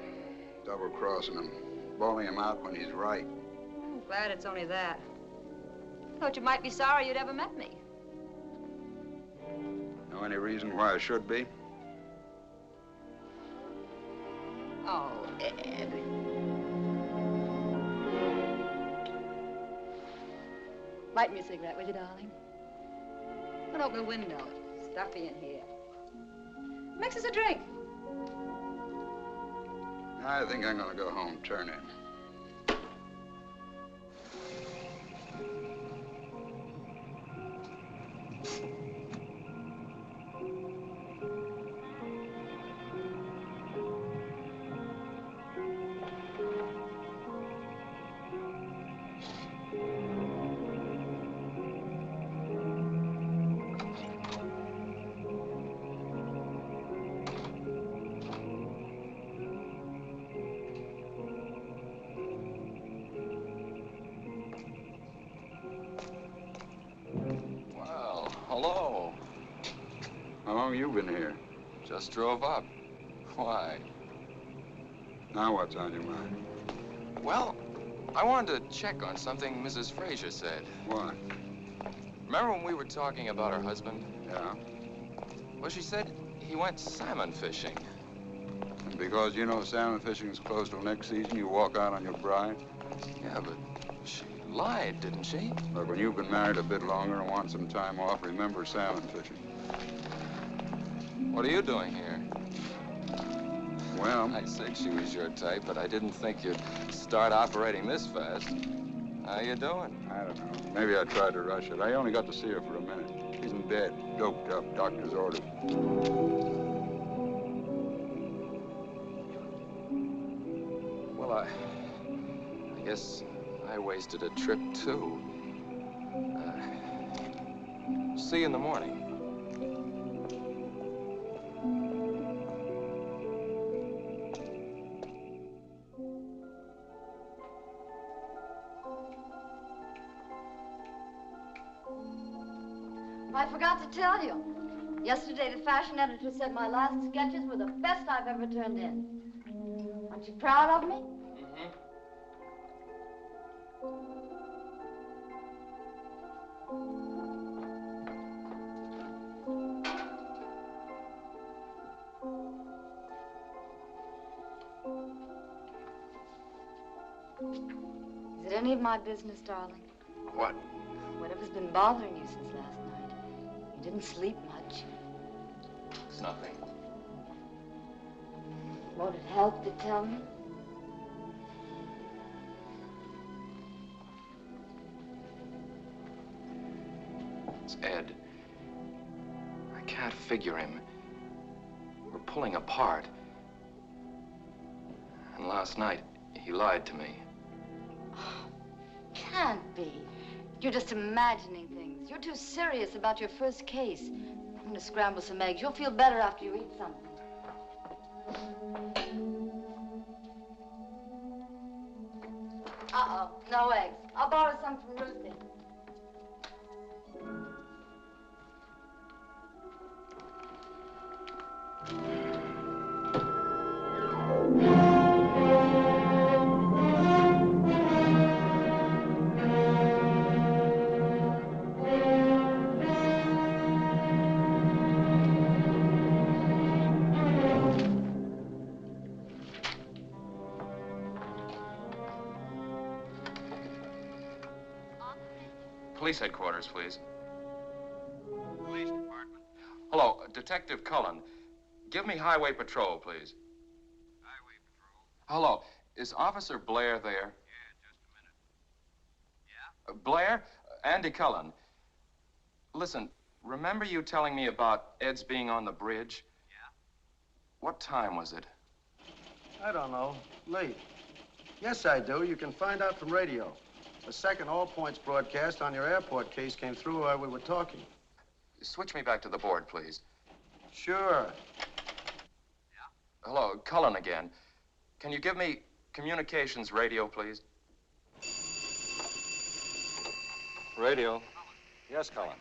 double-crossing him, bowling him out when he's right. I'm glad it's only that. I thought you might be sorry you'd ever met me. Know any reason why I should be? Oh, Ed. Light me a cigarette, will you, darling? Put open the window. It's stuffy in here. Mix us a drink. I think I'm gonna go home, turn in. Hello. How long you been here? Just drove up. Why? Now what's on your mind? Well, I wanted to check on something Mrs. Frazier said. What? Remember when we were talking about her husband? Yeah. Well, she said he went salmon fishing. And because you know salmon fishing's closed till next season, you walk out on your bride? Yeah, but she lied, didn't she? Look, when you've been married a bit longer and want some time off, remember salmon fishing. What are you doing here? Well, I said she was your type, but I didn't think you'd start operating this fast. How you doing? I don't know. Maybe I tried to rush it. I only got to see her for a minute. She's in bed, doped up, doctor's orders. Well, I guess I wasted a trip, too. See you in the morning. I forgot to tell you. Yesterday, the fashion editor said my last sketches were the best I've ever turned in. Aren't you proud of me? Is it any of my business, darling? What? Whatever's been bothering you since last night. You didn't sleep much. It's nothing. Won't it help to tell me? It's Ed. I can't figure him. We're pulling apart. And last night, he lied to me. Can't be. You're just imagining things. You're too serious about your first case. I'm gonna scramble some eggs. You'll feel better after you eat something. Uh-oh, no eggs. I'll borrow some from Ruthie. Police headquarters, please. Police department. Hello, Detective Cullen. Give me Highway Patrol, please. Highway Patrol. Hello, is Officer Blair there? Yeah, just a minute. Yeah? Blair? Andy Cullen. Listen, remember you telling me about Ed's being on the bridge? Yeah. What time was it? I don't know. Late. Yes, I do. You can find out from radio. The second all-points broadcast on your airport case came through while we were talking. Switch me back to the board, please. Sure. Yeah? Hello, Cullen again. Can you give me communications radio, please? Radio. Yes, Cullen.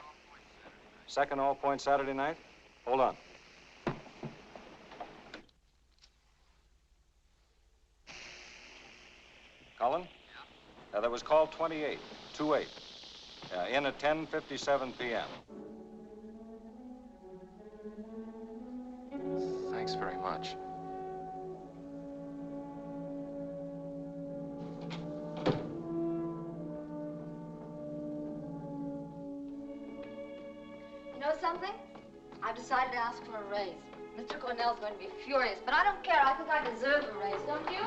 Second all-point Saturday night? Hold on. Cullen? That was call 28, 28. In at 10:57 p.m. Thanks very much. You know something? I've decided to ask for a raise. Mr. Cornell's going to be furious, but I don't care. I think I deserve a raise, don't you?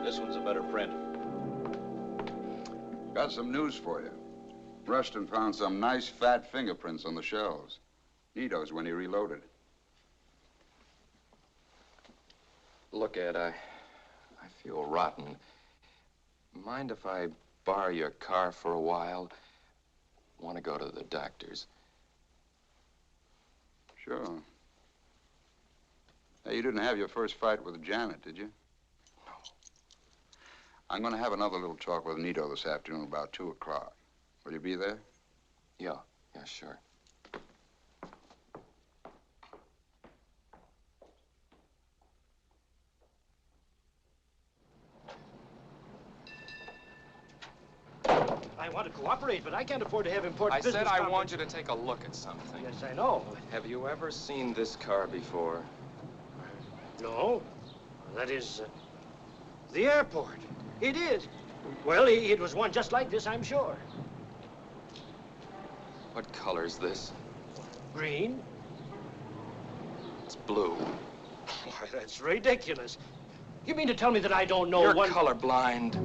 This one's a better print. Got some news for you. Rushton found some nice fat fingerprints on the shelves. Nito's when he reloaded. Look, Ed, I feel rotten. Mind if I borrow your car for a while? Want to go to the doctor's. Sure. Hey, you didn't have your first fight with Janet, did you? No. I'm going to have another little talk with Nito this afternoon about 2 o'clock. Will you be there? Yeah, sure. I want to cooperate, but I can't afford to have important I business said I want you to take a look at something. Yes, I know. Have you ever seen this car before? No. That is, the airport. It is. Well, it was one just like this, I'm sure. What color's this? Green? It's blue. Why, that's ridiculous. You mean to tell me that I don't know You're one... colorblind.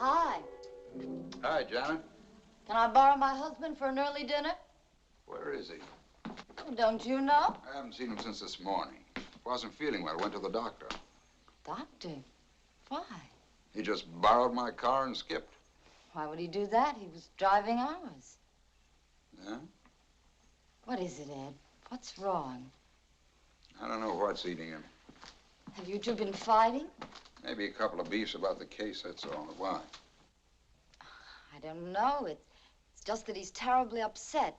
Hi. Hi, Janet. Can I borrow my husband for an early dinner? Where is he? Oh, don't you know? I haven't seen him since this morning. Wasn't feeling well. Went to the doctor. Doctor? Why? He just borrowed my car and skipped. Why would he do that? He was driving ours. Yeah? What is it, Ed? What's wrong? I don't know what's eating him. Have you two been fighting? Maybe a couple of beefs about the case, that's all. Why? I don't know. It's just that he's terribly upset.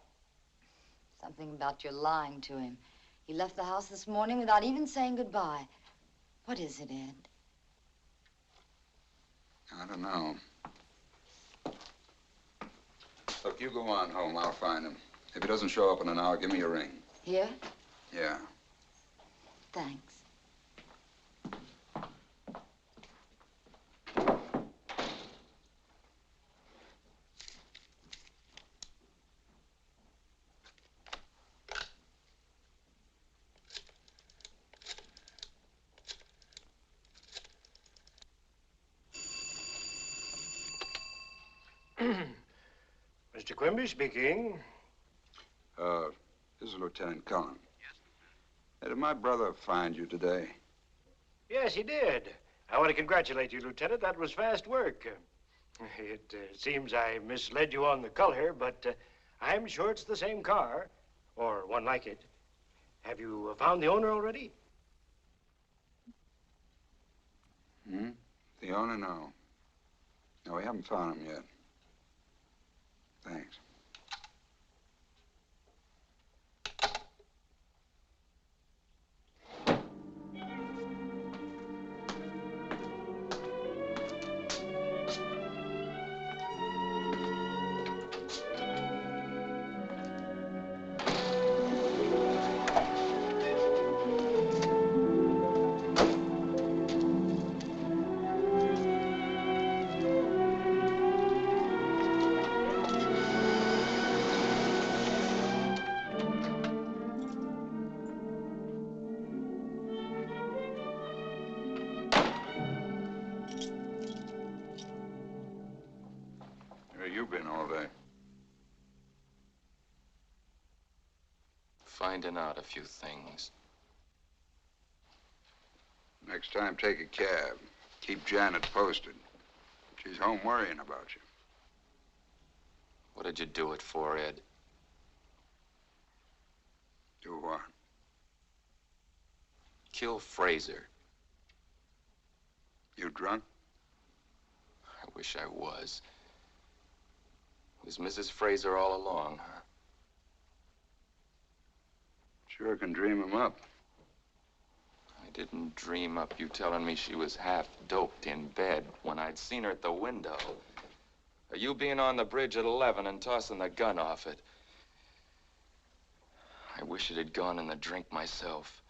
Something about your lying to him. He left the house this morning without even saying goodbye. What is it, Ed? I don't know. Look, you go on home. I'll find him. If he doesn't show up in an hour, give me a ring. Here? Yeah. Thanks. Mr. Quimby speaking. This is Lieutenant Cullen. Yes, Lieutenant. Did my brother find you today? Yes, he did. I want to congratulate you, Lieutenant. That was fast work. It seems I misled you on the color, but I'm sure it's the same car, or one like it. Have you found the owner already? Hmm? The owner? No. No, we haven't found him yet. Thanks. Where you been all day? Finding out a few things. Next time, take a cab. Keep Janet posted. She's home worrying about you. What did you do it for, Ed? Do what? Kill Fraser. You drunk? I wish I was. Was Mrs. Fraser all along, huh? Sure can dream him up. I didn't dream up you telling me she was half doped in bed when I'd seen her at the window. Or you being on the bridge at 11 and tossing the gun off it. I wish it had gone in the drink myself.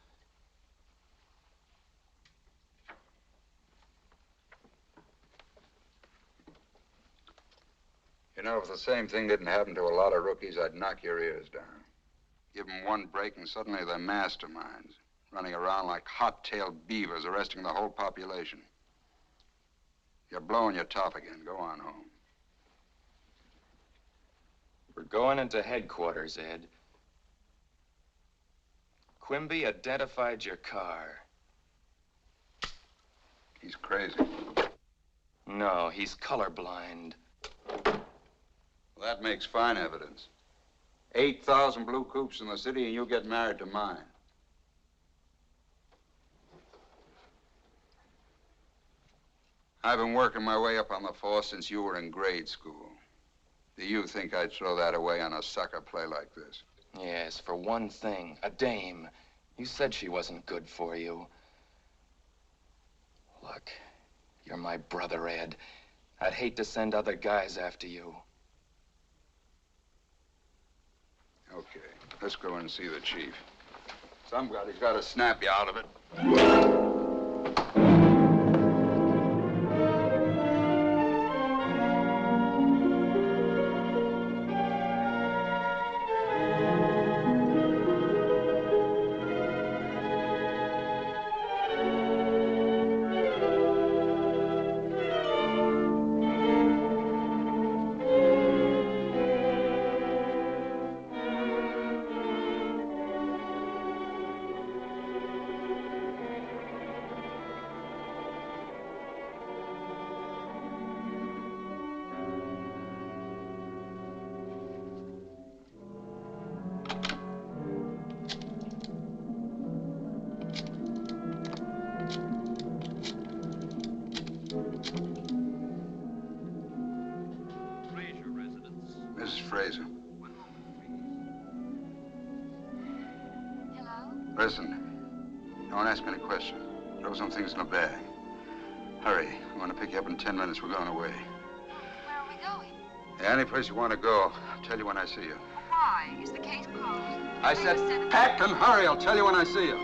You know, if the same thing didn't happen to a lot of rookies, I'd knock your ears down. Give them one break and suddenly they're masterminds, running around like hot-tailed beavers, arresting the whole population. You're blowing your top again. Go on home. We're going into headquarters, Ed. Quimby identified your car. He's crazy. No, he's colorblind. Well, that makes fine evidence. 8,000 blue coupes in the city and you get married to mine. I've been working my way up on the force since you were in grade school. Do you think I'd throw that away on a sucker play like this? Yes, for one thing, a dame. You said she wasn't good for you. Look, you're my brother, Ed. I'd hate to send other guys after you. Okay, let's go in and see the chief. Somebody's got to snap you out of it. Mrs. Fraser. Hello? Listen, don't ask any questions. Throw some things in a bag. Hurry. I want to pick you up in 10 minutes. We're going away. Where are we going? Any place you want to go. I'll tell you when I see you. Why? Is the case closed? I said, pack and hurry. I'll tell you when I see you.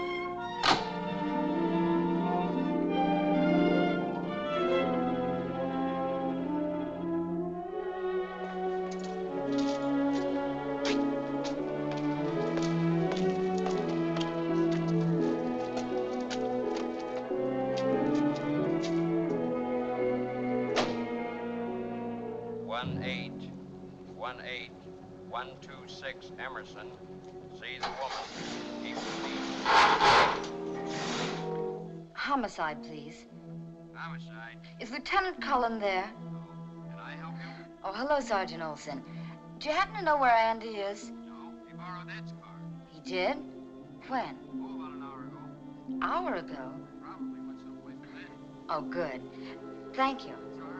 One 8. 18126 Emerson. See the woman. Keep the peace. Homicide, please. Homicide. Is Lieutenant Cullen there? Can I help you? Oh, hello, Sergeant Olson. Do you happen to know where Andy is? No. He borrowed Ed's car. He did? When? Oh, about an hour ago. Hour ago? Probably went someplace with Ed. Oh, good. Thank you. It's all right.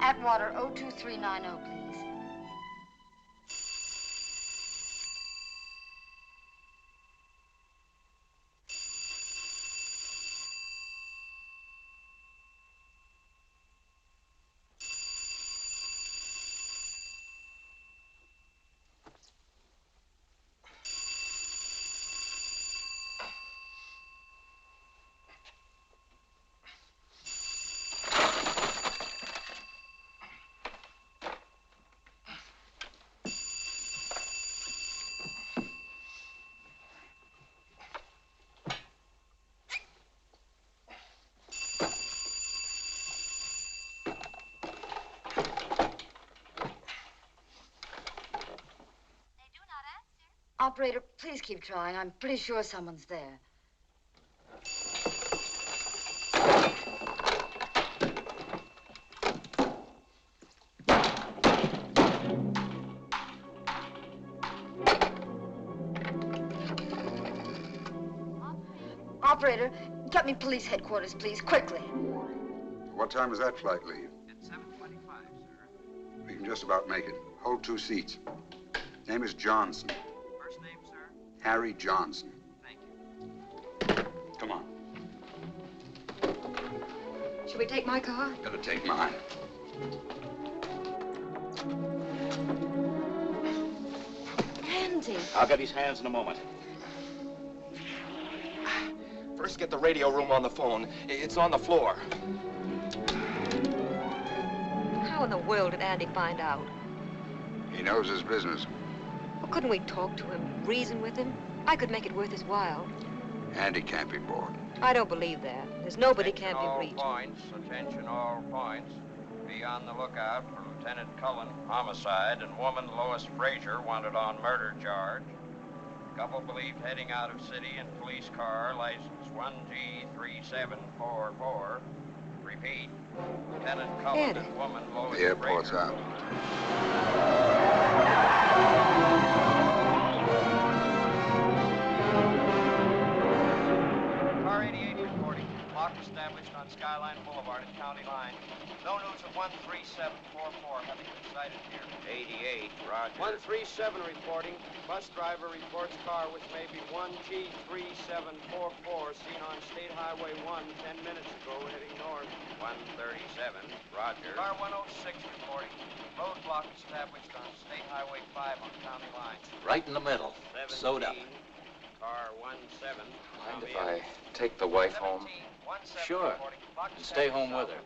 Atwater 02390, please. Operator, please keep trying. I'm pretty sure someone's there. Operator, get me police headquarters, please, quickly. What time does that flight leave? At 7:25, sir. We can just about make it. Hold 2 seats. Name is Johnson. First name, sir? Harry Johnson. Thank you. Come on. Should we take my car? Better take mine. Andy. I'll get his hands in a moment. First, get the radio room on the phone. It's on the floor. How in the world did Andy find out? He knows his business. Well, couldn't we talk to him, reason with him? I could make it worth his while. Andy can't be bought. I don't believe that. There's nobody can't be reached. Attention all points. Be on the lookout for Lieutenant Cullen, homicide, and woman Lois Frazier wanted on murder charge. Couple believed heading out of city in police car, license 1G3744. Repeat. Lieutenant Cullen and woman Lois The airport's Frazier. out. Car 88 reporting. Lock established on Skyline Boulevard at County Line. No news of 13744 having been sighted here. 88, roger. 137 reporting. Bus driver reports car which may be 1G3744 seen on State Highway 1 10 minutes ago heading north. 137, roger. Car 106 reporting. Roadblock established on State Highway 5 on County Line. Right in the middle. Sewed up. Car 17. Mind if I take the wife home? Sure. And stay home with her.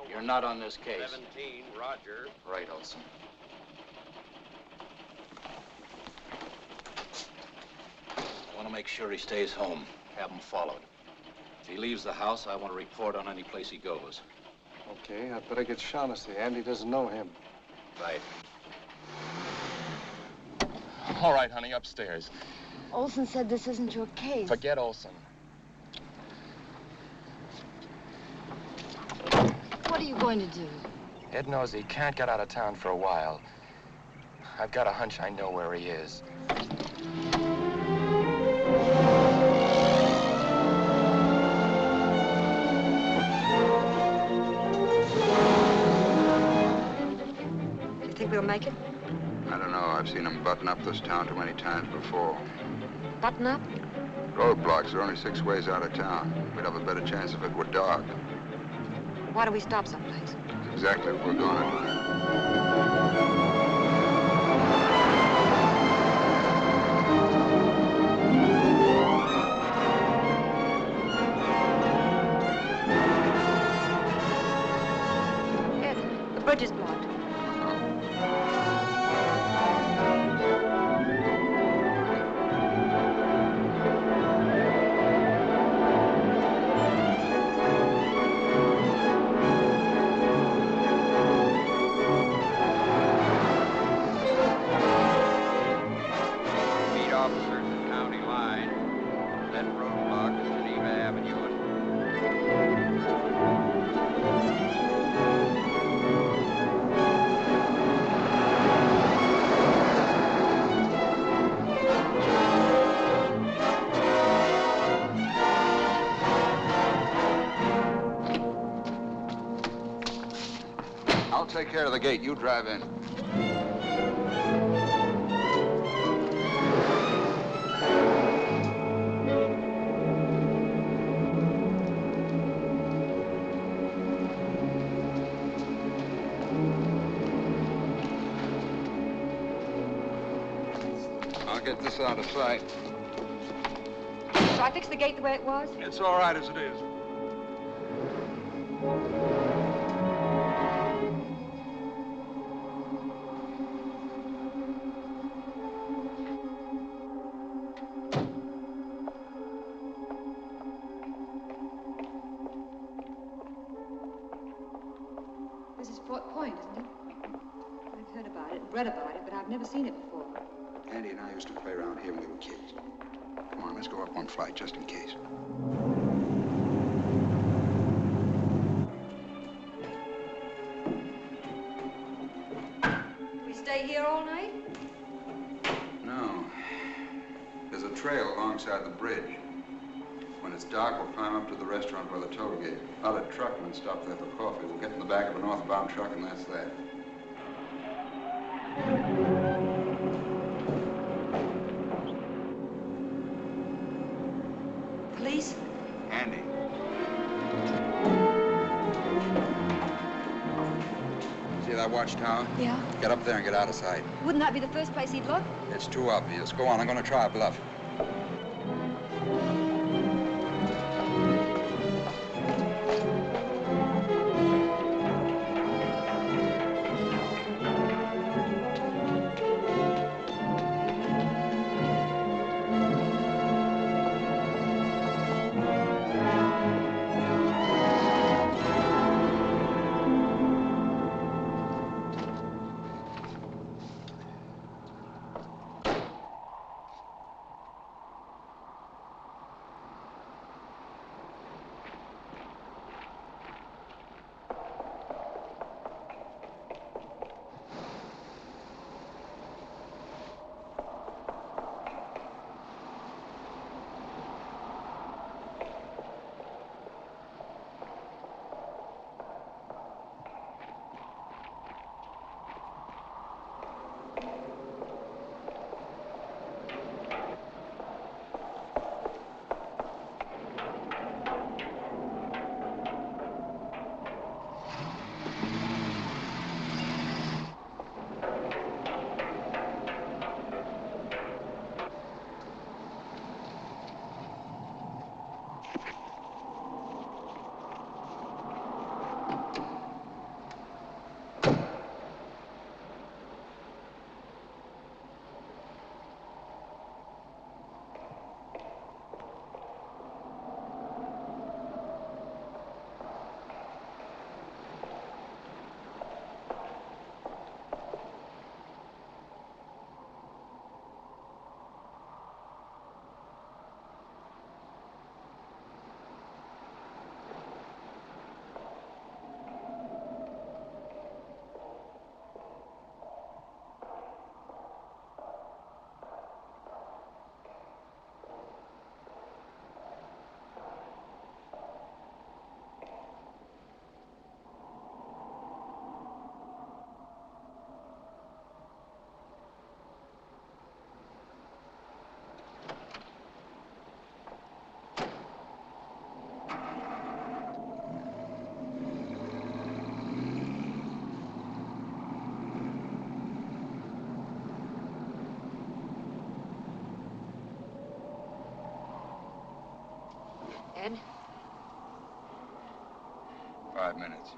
You're not on this case. 17, roger. Right, Olson. I want to make sure he stays home. Have him followed. If he leaves the house, I want to report on any place he goes. Okay, I'd better get Shaughnessy. Andy doesn't know him. Right. All right, honey, upstairs. Olson said this isn't your case. Forget Olson. What are you going to do? Ed knows he can't get out of town for a while. I've got a hunch I know where he is. You think we'll make it? I don't know. I've seen him button up this town too many times before. Button up? Roadblocks are only 6 ways out of town. We'd have a better chance if it were dark. Why don't we stop someplace? Exactly what we're going to bridge is blocked. Meet officers at County Line. That roadblock at Geneva Avenue I'll take care of the gate. You drive in. I'll get this out of sight. Shall I fix the gate the way it was? It's all right as it is. This is Fort Point, isn't it? I've heard about it, read about it, but I've never seen it before. Andy and I used to play around here when we were kids. Come on, let's go up one flight just in case. Do we stay here all night? No. There's a trail alongside the bridge. When it's dark, we'll climb up to the restaurant by the toll gate. I'll let truckmen stop there for coffee. We'll get in the back of a northbound truck, and that's that. Police? Andy. See that watchtower? Yeah. Get up there and get out of sight. Wouldn't that be the first place he'd look? It's too obvious. Go on, I'm going to try a bluff. Ed? 5 minutes.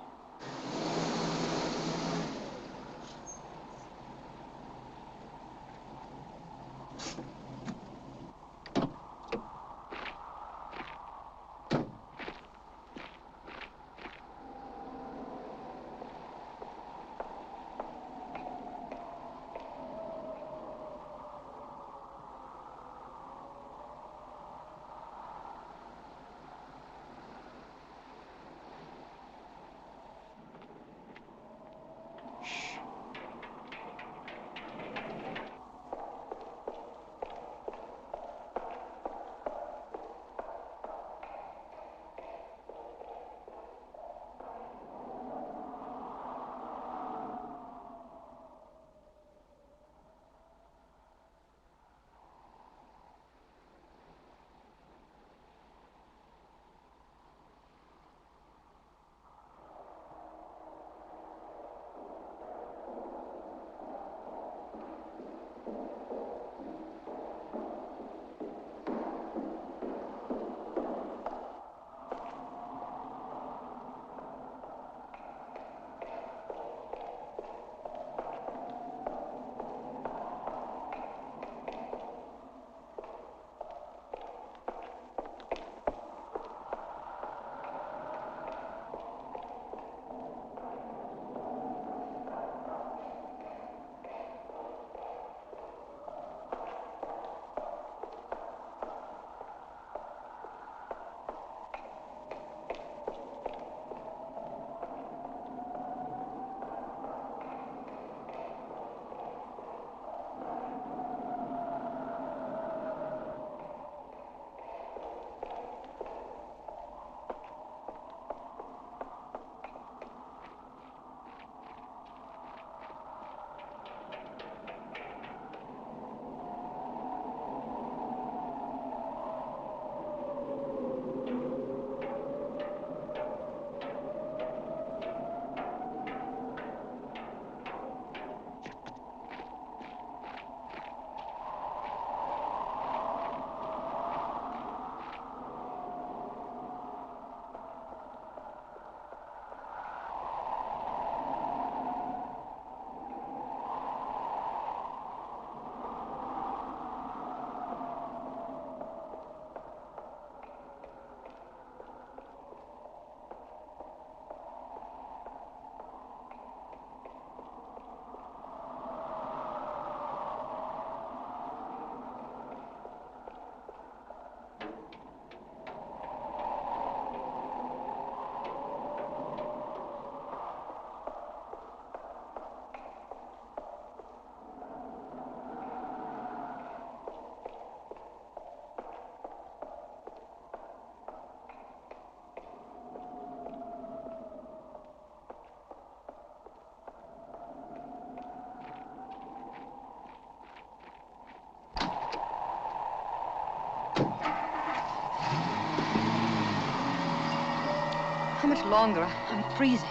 much longer. I'm freezing.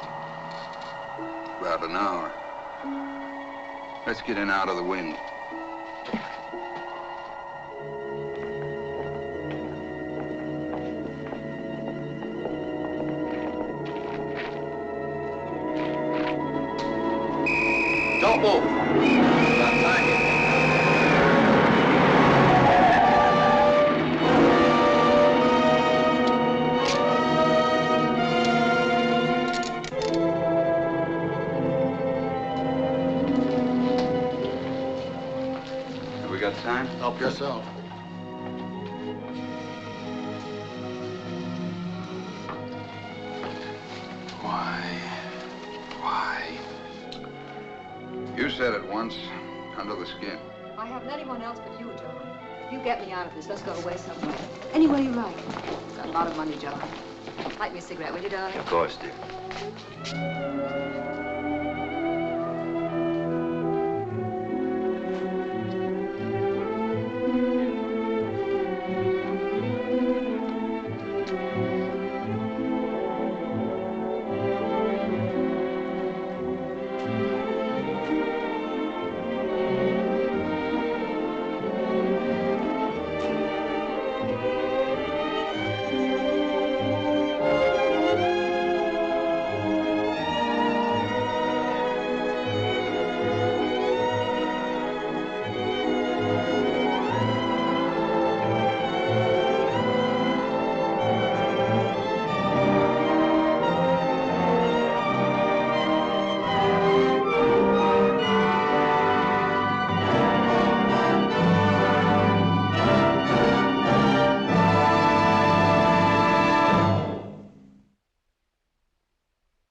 About an hour. Let's get in out of the wind. Don't move. Not time yet. Have we got time? Help yourself. Why? You said it once, under the skin. I haven't anyone else but you, John. You get me out of this. Let's go away somewhere. Anywhere you like. Got a lot of money, John. Light me a cigarette, will you, darling? Of course, dear.